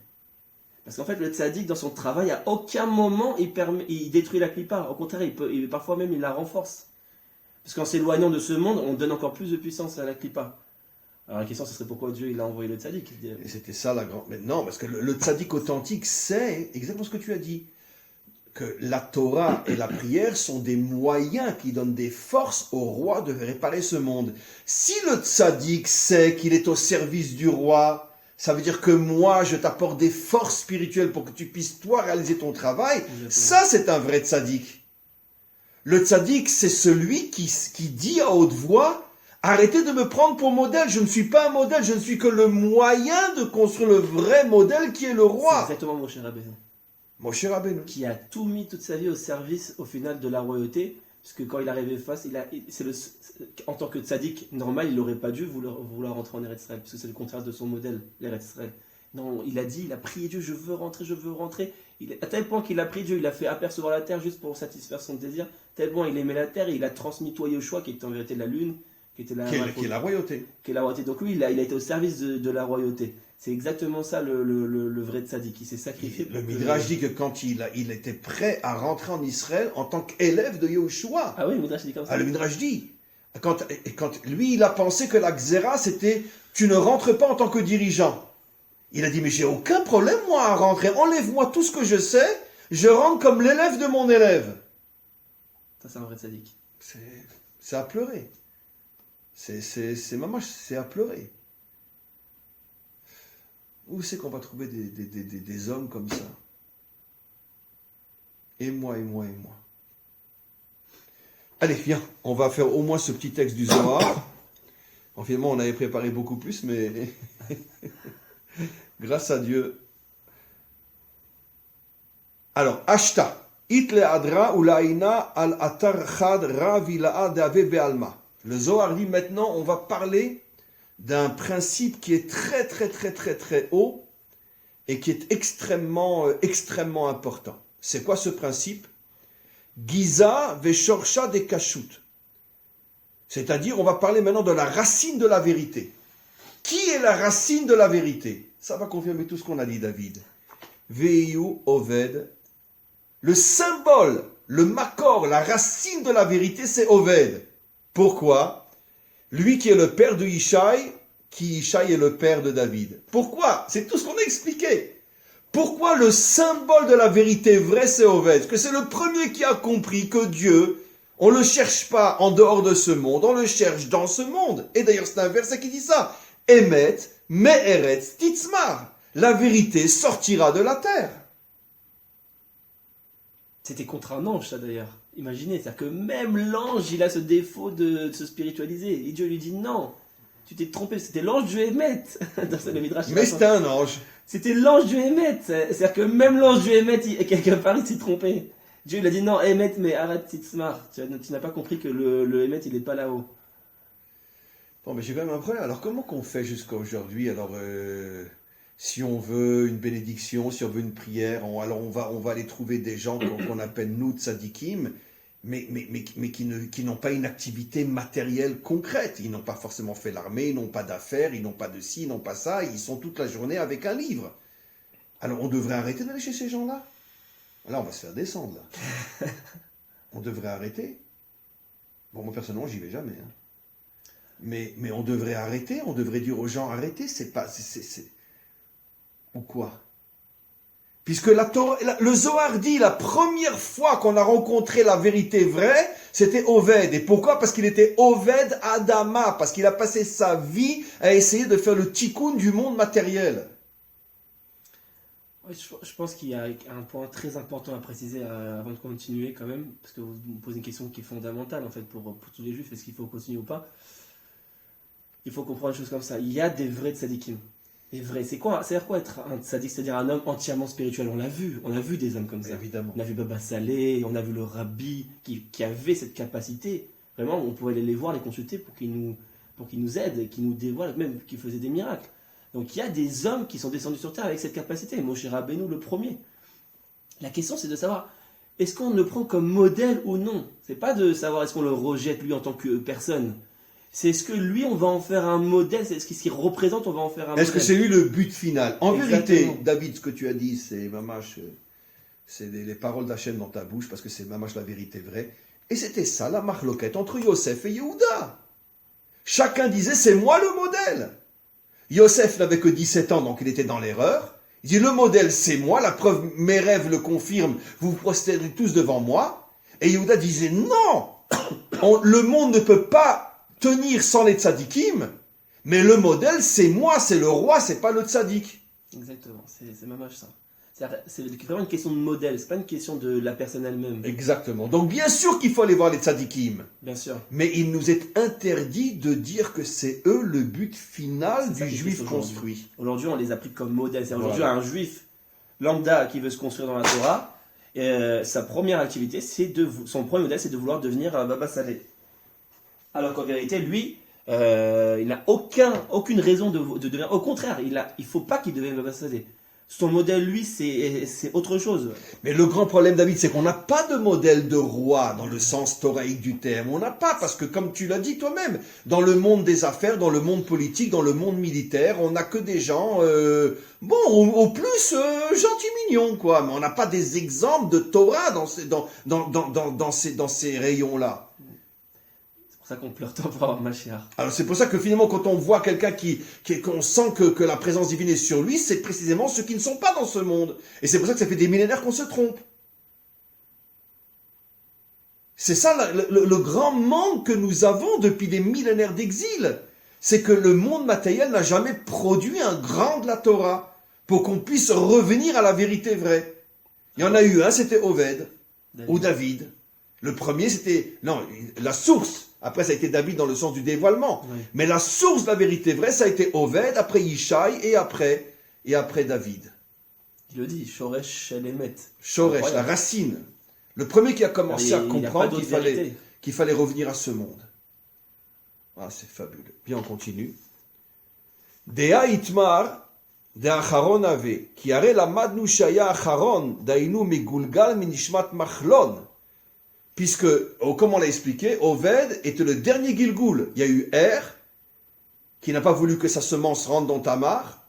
Parce qu'en fait, le tzaddik, dans son travail, à aucun moment il détruit la Klippa. Au contraire, parfois même, il la renforce. Parce qu'en s'éloignant de ce monde, on donne encore plus de puissance à la Klippa. Alors la question, ce serait pourquoi Dieu il a envoyé le tzaddik. Et c'était ça la grande... Mais non, parce que le tzaddik authentique, c'est exactement ce que tu as dit. Que la Torah et la prière sont des moyens qui donnent des forces au roi de réparer ce monde. Si le tzaddik sait qu'il est au service du roi, ça veut dire que moi, je t'apporte des forces spirituelles pour que tu puisses, toi, réaliser ton travail. Exactement. Ça, c'est un vrai tzaddik. Le tzaddik, c'est celui qui dit à haute voix, arrêtez de me prendre pour modèle, je ne suis pas un modèle, je ne suis que le moyen de construire le vrai modèle qui est le C'est roi. exactement Moshe Rabbeinu. Moshe Rabbeinu. Qui a tout mis toute sa vie au service, au final, de la royauté. Parce que quand il arrivait face, en tant que tzaddik normal, il n'aurait pas dû vouloir rentrer en Eretz Israël, parce que c'est le contraire de son modèle, l'Eretz Israël. Non, il a prié Dieu, je veux rentrer. À tel point qu'il a prié Dieu, il a fait apercevoir la terre juste pour satisfaire son désir. Tel point il aimait la terre, et il a transmis toi Yoshua, qui était en vérité la lune, qui est la royauté. Donc lui, il a été au service de la royauté. C'est exactement ça le vrai tzaddik, qui s'est sacrifié. Le Midrash dit que quand il était prêt à rentrer en Israël en tant qu'élève de Yahushua. Ah oui, le Midrash dit comme ça. Le Midrash dit. Quand lui, il a pensé que la Xéra, c'était tu ne rentres pas en tant que dirigeant. Il a dit, mais j'ai aucun problème, moi, à rentrer. Enlève-moi tout ce que je sais, je rentre comme l'élève de mon élève. Ça, c'est un vrai tzaddik. C'est à pleurer. C'est à pleurer. Où c'est qu'on va trouver des hommes comme ça? Et moi. Allez, viens, on va faire au moins ce petit texte du Zohar. Finalement, on avait préparé beaucoup plus, mais grâce à Dieu. Alors, Ashta. Itle adra ou laïna al atar chad ravila dave be'alma. Le Zohar dit maintenant, on va parler d'un principe qui est très haut et qui est extrêmement important. C'est quoi ce principe? Giza veshorsha de kashut. C'est-à-dire, on va parler maintenant de la racine de la vérité. Qui est la racine de la vérité? Ça va confirmer tout ce qu'on a dit, David. Veiu Oved. Le symbole, le makor, la racine de la vérité, c'est Oved. Pourquoi? Lui qui est le père de Yishai, qui Yishai est le père de David. Pourquoi? C'est tout ce qu'on a expliqué. Pourquoi le symbole de la vérité vraie, c'est Oved? Parce que c'est le premier qui a compris que Dieu, on ne le cherche pas en dehors de ce monde, on le cherche dans ce monde. Et d'ailleurs, c'est un verset qui dit ça. Emet, me'eretz, titzmar. La vérité sortira de la terre. C'était contre un ange, ça d'ailleurs. Imaginez, c'est-à-dire que même l'ange, il a ce défaut de se spiritualiser. Et Dieu lui dit non, tu t'es trompé, c'était l'ange du Hémet. Dans le Midrash, Mais c'était un ange. C'était l'ange du Hémet. C'est-à-dire que même l'ange du Hémet, quelque part, il s'est trompé. Dieu il a dit non, Hémet, mais arrête, titzmar. Tu n'as pas compris que le Hémet, il n'est pas là-haut. Bon, mais j'ai quand même un problème. Alors, comment qu'on fait jusqu'à aujourd'hui? Alors, si on veut une bénédiction, si on veut une prière, on va aller trouver des gens qu'on appelle nous tzadikim, mais qui n'ont pas une activité matérielle concrète. Ils n'ont pas forcément fait l'armée, ils n'ont pas d'affaires, ils n'ont pas de ci, ils n'ont pas ça, ils sont toute la journée avec un livre. Alors, on devrait arrêter d'aller chez ces gens-là. Là, on va se faire descendre, là. On devrait arrêter. Bon, moi, personnellement, j'y vais jamais, hein. Mais on devrait arrêter, on devrait dire aux gens, arrêtez, c'est pas... Ou quoi? Puisque le Zohar dit, la première fois qu'on a rencontré la vérité vraie, c'était Oved. Et pourquoi? Parce qu'il était Oved Adama, parce qu'il a passé sa vie à essayer de faire le tikkun du monde matériel. Oui, je pense qu'il y a un point très important à préciser avant de continuer quand même, parce que vous me posez une question qui est fondamentale en fait pour tous les juifs, est-ce qu'il faut continuer ou pas? Il faut comprendre une chose comme ça. Il y a des vrais tzadikim. Les vrais, c'est-à-dire quoi être un tzadik? C'est-à-dire un homme entièrement spirituel. On a vu des hommes comme ça. Évidemment. On a vu Baba Saleh, on a vu le rabbi qui avait cette capacité. Vraiment, on pouvait aller les voir, les consulter pour qu'ils nous aident, qu'ils nous dévoilent, même qu'ils faisaient des miracles. Donc il y a des hommes qui sont descendus sur terre avec cette capacité. Moshe Rabbeinu le premier. La question c'est de savoir, est-ce qu'on le prend comme modèle ou non? C'est pas de savoir est-ce qu'on le rejette lui en tant que personne. C'est ce que lui, on va en faire un modèle, c'est ce qu'il représente, on va en faire un modèle. Est-ce que c'est lui le but final? En Exactement. vérité, David, ce que tu as dit, c'est mamash, c'est les paroles d'Hachem dans ta bouche, parce que c'est mamash la vérité vraie. Et c'était ça, la marloquette entre Yosef et Yehuda. Chacun disait, c'est moi le modèle. Yosef n'avait que 17 ans, donc il était dans l'erreur. Il dit, le modèle, c'est moi, la preuve, mes rêves le confirment, vous vous prosternez tous devant moi. Et Yehuda disait, non, le monde ne peut pas tenir sans les tzadikim, mais le modèle, c'est moi, c'est le roi, c'est pas le tzadik. Exactement, c'est mamash ça. C'est vraiment une question de modèle, c'est pas une question de la personne elle-même. Exactement. Donc bien sûr qu'il faut aller voir les tzadikim. Bien sûr. Mais il nous est interdit de dire que c'est eux le but final du juif construit. Aujourd'hui, on les applique comme modèle. Aujourd'hui, un juif lambda qui veut se construire dans la Torah, sa première activité, son premier modèle, c'est de vouloir devenir un Baba Saleh. Alors qu'en vérité, lui, il n'a aucune raison de devenir. Au contraire, il ne faut pas qu'il devienne Baba Saleh. Son modèle, lui, c'est autre chose. Mais le grand problème, David, c'est qu'on n'a pas de modèle de roi dans le sens thoraïque du terme. On n'a pas, parce que comme tu l'as dit toi-même, dans le monde des affaires, dans le monde politique, dans le monde militaire, on n'a que des gens, au plus gentils, mignons, quoi. Mais on n'a pas des exemples de Torah dans ces rayons-là. C'est pour ça qu'on pleure tant pour avoir Mashiach. Alors c'est pour ça que finalement quand on voit quelqu'un qu'on sent que la présence divine est sur lui, c'est précisément ceux qui ne sont pas dans ce monde. Et c'est pour ça que ça fait des millénaires qu'on se trompe. C'est ça le grand manque que nous avons depuis des millénaires d'exil. C'est que le monde matériel n'a jamais produit un grand de la Torah pour qu'on puisse revenir à la vérité vraie. Il y en a eu un, c'était Oved ou David. Le premier, c'était... Non, la source. Après, ça a été David dans le sens du dévoilement. Oui. Mais la source de la vérité vraie, ça a été Oved, après Yishai et après David. Il le dit, Shoresh Shel Emet. Shoresh, la racine. Le premier qui a commencé à comprendre qu'il fallait revenir à ce monde. Ah, c'est fabuleux. Bien, on continue. Dea itmar de acharon ave, ki are lamadnu shaya acharon, dainu megulgal minishmat machlon. Puisque, comme on l'a expliqué, Oved était le dernier Gilgoul. Il y a eu Er, qui n'a pas voulu que sa semence rentre dans Tamar.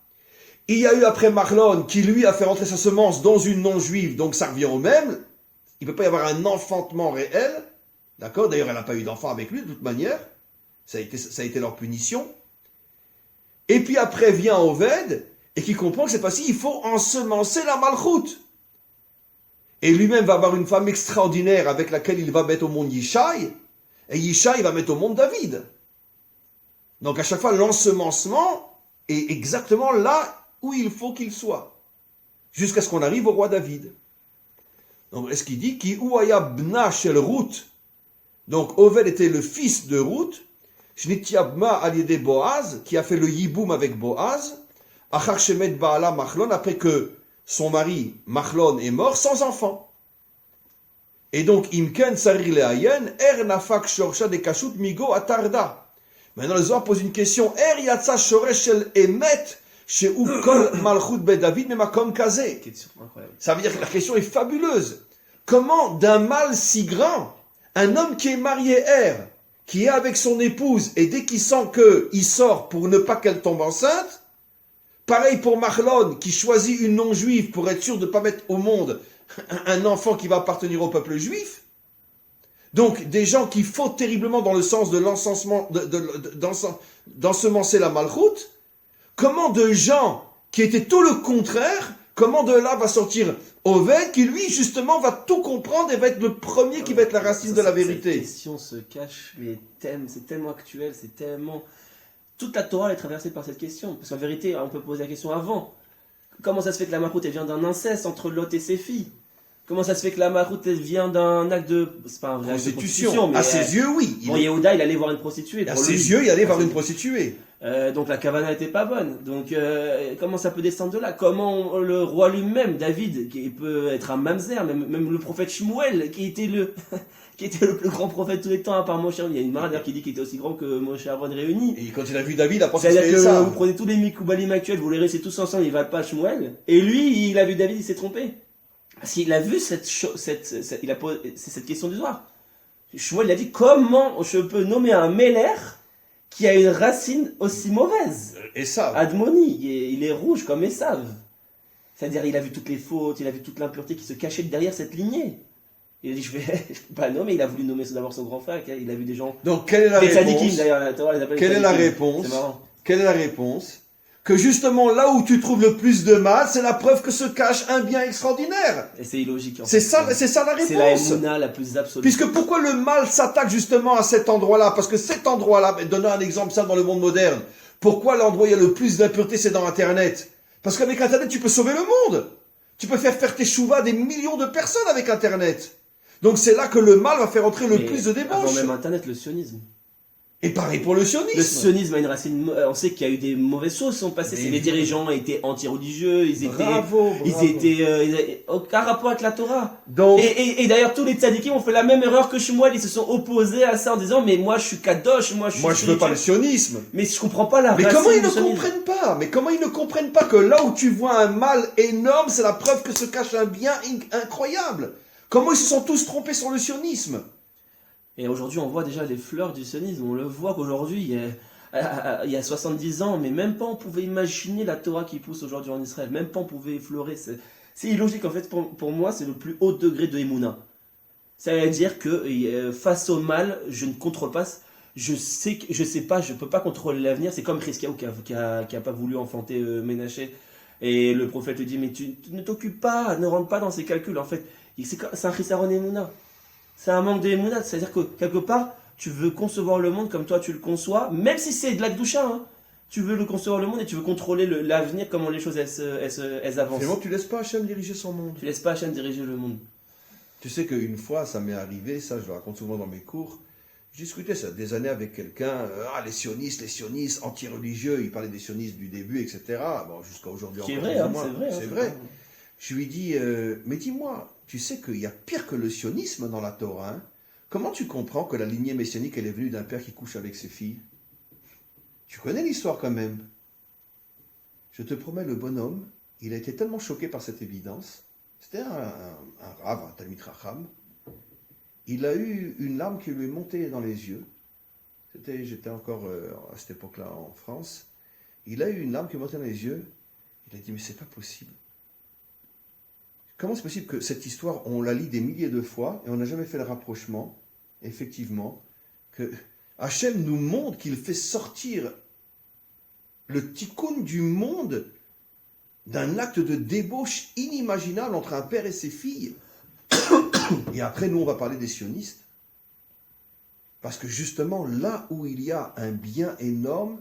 Il y a eu après Mahlon qui lui a fait rentrer sa semence dans une non-juive, donc ça revient au même. Il ne peut pas y avoir un enfantement réel. D'accord? D'ailleurs, elle n'a pas eu d'enfant avec lui de toute manière. Ça a été leur punition. Et puis après vient Oved et qui comprend que c'est pas si, il faut ensemencer la malchoute. Et lui-même va avoir une femme extraordinaire avec laquelle il va mettre au monde Yishai. Et Yishai va mettre au monde David. Donc à chaque fois, l'ensemencement est exactement là où il faut qu'il soit. Jusqu'à ce qu'on arrive au roi David. Donc est-ce qu'il dit Ki ouaya bna shel Ruth. Donc Oved était le fils de Ruth. Shnitiabma aliede Boaz, qui a fait le yiboum avec Boaz. Achar shemet baala Machlon, après que son mari Machlon est mort sans enfant. Et donc imken sarir leayen nafak shorsha de kashut migo atarda. Maintenant le Zohar pose une question. Yatsa shoresh shel emet sheu kol malchut be David memakom kazeh. Ça veut dire que la question est fabuleuse. Comment d'un mal si grand, un homme qui est marié qui est avec son épouse et dès qu'il sent qu'il sort pour ne pas qu'elle tombe enceinte, pareil pour Machlon qui choisit une non-juive pour être sûr de ne pas mettre au monde un enfant qui va appartenir au peuple juif. Donc des gens qui fautent terriblement dans le sens de l'encensement, d'ensemencer la malchoute. Comment de gens qui étaient tout le contraire, comment de là va sortir Oved qui lui justement va tout comprendre et va être le premier qui va être la racine de la vérité. Cette question se cache les thèmes, c'est tellement actuel, c'est tellement... Toute la Torah est traversée par cette question. Parce qu'en vérité, on peut poser la question avant. Comment ça se fait que la malchoute vient d'un inceste entre Lot et ses filles? Comment ça se fait que la malchoute vient d'un acte de... C'est pas un vrai acte de prostitution, mais... À ses yeux, oui. Bon, Yehuda, il allait voir une prostituée. À ses yeux, il allait voir une prostituée. Donc la kavana n'était pas bonne. Donc comment ça peut descendre de là? Comment le roi lui-même, David, qui peut être un mamzer, même le prophète Shmuel, qui était le plus grand prophète de tous les temps, à part Moshe. Il y a une marade qui dit qu'il était aussi grand que Moshe Aaron réunis. Et quand il a vu David, il a pensé c'est-à-dire que que ça. vous prenez tous les Mikoubalim actuels, vous les laissez tous ensemble, ils valent pas Shmuel. Et lui, il a vu David, il s'est trompé. Parce qu'il a vu cette question du Zohar. Shmuel, il a dit, comment je peux nommer un Meller qui a une racine aussi mauvaise? Esav. Admoni, il est rouge comme Esav. C'est-à-dire, il a vu toutes les fautes, il a vu toute l'impureté qui se cachait derrière cette lignée. Il a dit, je peux pas nommer, il a voulu nommer d'abord son grand frère, il a vu des gens... Donc, quelle est la réponse? Tzadikim, d'ailleurs, la Torah les appelle Quelle est la réponse? Quelle est la réponse? Que justement, là où tu trouves le plus de mal, c'est la preuve que se cache un bien extraordinaire. Et c'est illogique. C'est ça la réponse. C'est la émouna la plus absolue. Puisque pourquoi le mal s'attaque justement à cet endroit-là? Parce que cet endroit-là, donnons un exemple ça dans le monde moderne. Pourquoi l'endroit où il y a le plus d'impureté, c'est dans Internet? Parce qu'avec Internet, tu peux sauver le monde. Tu peux faire tes chouvas des millions de personnes avec Internet. Donc c'est là que le mal va faire entrer le plus de débauche. Avant même Internet, le sionisme. Et pareil pour le sionisme. Le sionisme a une racine. On sait qu'il y a eu des mauvaises choses qui sont passées. Les dirigeants étaient anti-religieux, ils étaient aucun rapport avec la Torah. Donc, et d'ailleurs, tous les tzadikim ont fait la même erreur que Shmuel. Ils se sont opposés à ça en disant, mais moi je suis kadosh, moi je veux pas le sionisme. Mais je comprends pas la racine. Mais comment ils ne comprennent pas? Mais comment ils ne comprennent pas que là où tu vois un mal énorme, c'est la preuve que se cache un bien incroyable? Comment ils se sont tous trompés sur le sionisme? Et aujourd'hui, on voit déjà les fleurs du sionisme. On le voit qu'aujourd'hui, il y a 70 ans, mais même pas on pouvait imaginer la Torah qui pousse aujourd'hui en Israël. Même pas on pouvait effleurer. C'est illogique. En fait, pour moi, c'est le plus haut degré de Emouna. Ça veut dire que face au mal, je ne contrôle pas. Je peux pas contrôler l'avenir. C'est comme Chizkiyahu qui a pas voulu enfanter Ménaché. Et le prophète lui dit, mais tu ne t'occupes pas, ne rentre pas dans ces calculs. En fait, c'est un Chisaron Emouna. C'est un manque d'émouna, c'est-à-dire que quelque part, tu veux concevoir le monde comme toi tu le conçois, même si c'est de la Gdoucha, hein. Tu veux le concevoir le monde et tu veux contrôler l'avenir, comment les choses elles avancent. Finalement, tu laisses pas Hachem diriger son monde. Tu laisses pas Hachem diriger le monde. Tu sais qu'une fois, ça m'est arrivé, ça je le raconte souvent dans mes cours, je discutais ça des années avec quelqu'un, les sionistes, anti-religieux, il parlait des sionistes du début, etc. Bon, jusqu'à aujourd'hui C'est encore. vrai, hein, c'est vrai. Je lui dis, mais dis-moi, tu sais qu'il y a pire que le sionisme dans la Torah, hein? Comment tu comprends que la lignée messianique, elle est venue d'un père qui couche avec ses filles? Tu connais l'histoire quand même. Je te promets, le bonhomme, il a été tellement choqué par cette évidence. C'était un rave, un Talmid Racham. Il a eu une larme qui lui est montée dans les yeux. J'étais encore à cette époque-là en France. Il a eu une larme qui est montée dans les yeux. Il a dit, mais c'est pas possible. Comment c'est possible que cette histoire, on la lit des milliers de fois et on n'a jamais fait le rapprochement, effectivement, que Hachem nous montre qu'il fait sortir le tikkun du monde d'un acte de débauche inimaginable entre un père et ses filles. Et après, nous, on va parler des sionistes. Parce que justement, là où il y a un bien énorme,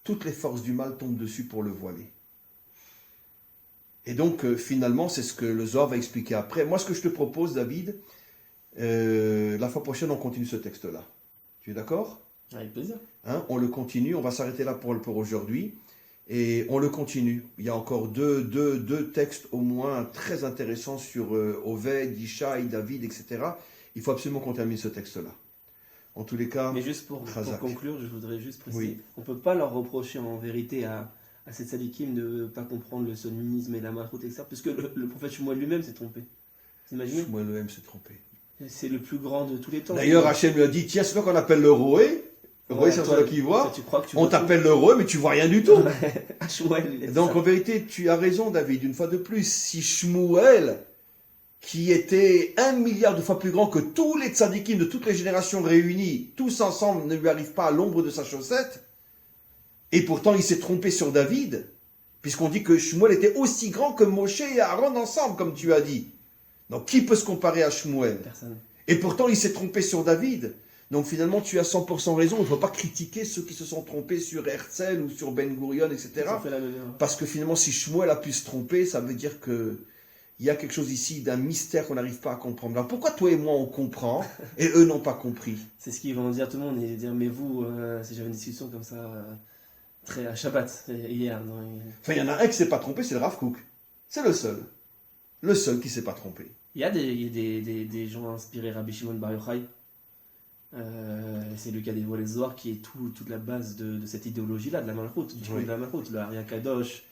toutes les forces du mal tombent dessus pour le voiler. Et donc, finalement, c'est ce que le Zohar va expliquer après. Moi, ce que je te propose, David, la fois prochaine, on continue ce texte-là. Tu es d'accord ? Avec plaisir. Hein, on le continue, on va s'arrêter là pour aujourd'hui. Et on le continue. Il y a encore deux textes au moins très intéressants sur Oved, Ishaï, David, etc. Il faut absolument qu'on termine ce texte-là. En tous les cas... Mais juste pour conclure, je voudrais juste préciser. Oui. On ne peut pas leur reprocher en vérité à ces tzadikim de ne pas comprendre le sionisme et la malchoute, etc. Parce que le prophète Shmuel lui-même s'est trompé. Vous imaginez ? Shmuel lui-même s'est trompé. C'est le plus grand de tous les temps. D'ailleurs, Hachem lui a dit, tiens, c'est toi qu'on appelle le Roé. Le Roé, c'est celui qui voit. On t'appelle le Roé, mais tu vois rien du tout. Donc, en vérité, tu as raison, David. Une fois de plus, si Shmuel, qui était 1 milliard de fois plus grand que tous les tzadikim de toutes les générations réunies, tous ensemble ne lui arrivent pas à l'ombre de sa chaussette, et pourtant il s'est trompé sur David, puisqu'on dit que Shmuel était aussi grand que Moshe et Aaron ensemble, comme tu as dit. Donc qui peut se comparer à Shmuel ? Personne. Et pourtant il s'est trompé sur David. Donc finalement tu as 100% raison, il ne faut pas critiquer ceux qui se sont trompés sur Herzl ou sur Ben Gurion, etc. Parce que finalement si Shmuel a pu se tromper, ça veut dire que il y a quelque chose ici d'un mystère qu'on n'arrive pas à comprendre. Alors pourquoi toi et moi on comprend et eux n'ont pas compris ? C'est ce qu'ils vont dire tout le monde, et dire mais vous, si j'avais une discussion comme ça, très à Shabbat, hier. Enfin il y en a un qui ne s'est pas trompé, c'est le Rav Kook. C'est le seul. Le seul qui ne s'est pas trompé. Il y a des gens inspirés, Rabbi Shimon Bar Yochai. C'est lui qui a dévoilé le Zohar, qui est toute la base de cette idéologie-là, de la malchoute, de la malchoute, le Arya Kadosh.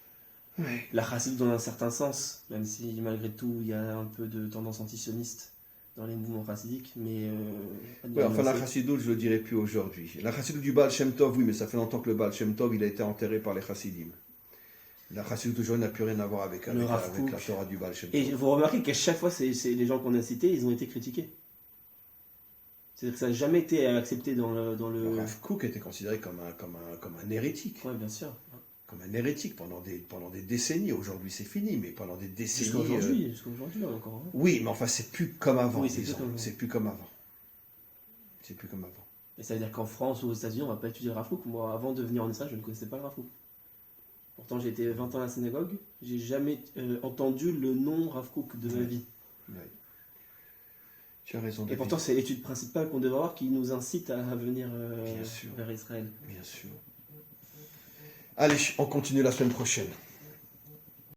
Oui. La chassidoute dans un certain sens, même si malgré tout il y a un peu de tendance antisioniste dans les mouvements chassidiques, mais... enfin la chassidoute je ne le dirai plus aujourd'hui. La chassidoute du Baal Shem Tov, oui, mais ça fait longtemps que le Baal Shem Tov il a été enterré par les chassidim. La chassidoute aujourd'hui n'a plus rien à voir avec la Torah du Baal Shem Tov. Et vous remarquez qu'à chaque fois, c'est les gens qu'on a cités, ils ont été critiqués. C'est-à-dire que ça n'a jamais été accepté dans le... Rav Kook était considéré comme un hérétique. Oui, bien sûr. Comme un hérétique pendant des décennies. Aujourd'hui, c'est fini, mais pendant des décennies... Jusqu'à aujourd'hui, là, encore. Hein. Oui, mais enfin, c'est plus comme avant, oui, c'est plus comme avant. C'est plus comme avant. Et ça veut dire qu'en France ou aux États-Unis, on ne va pas étudier le Rav Kook. Moi, avant de venir en Israël, je ne connaissais pas le Rav Kook. Pourtant, j'ai été 20 ans à la synagogue. J'ai jamais entendu le nom Rav Kook de ma vie. Oui. Tu as raison. Et pourtant, c'est l'étude principale qu'on devrait avoir qui nous incite à venir vers Israël. Bien sûr. Allez, on continue la semaine prochaine.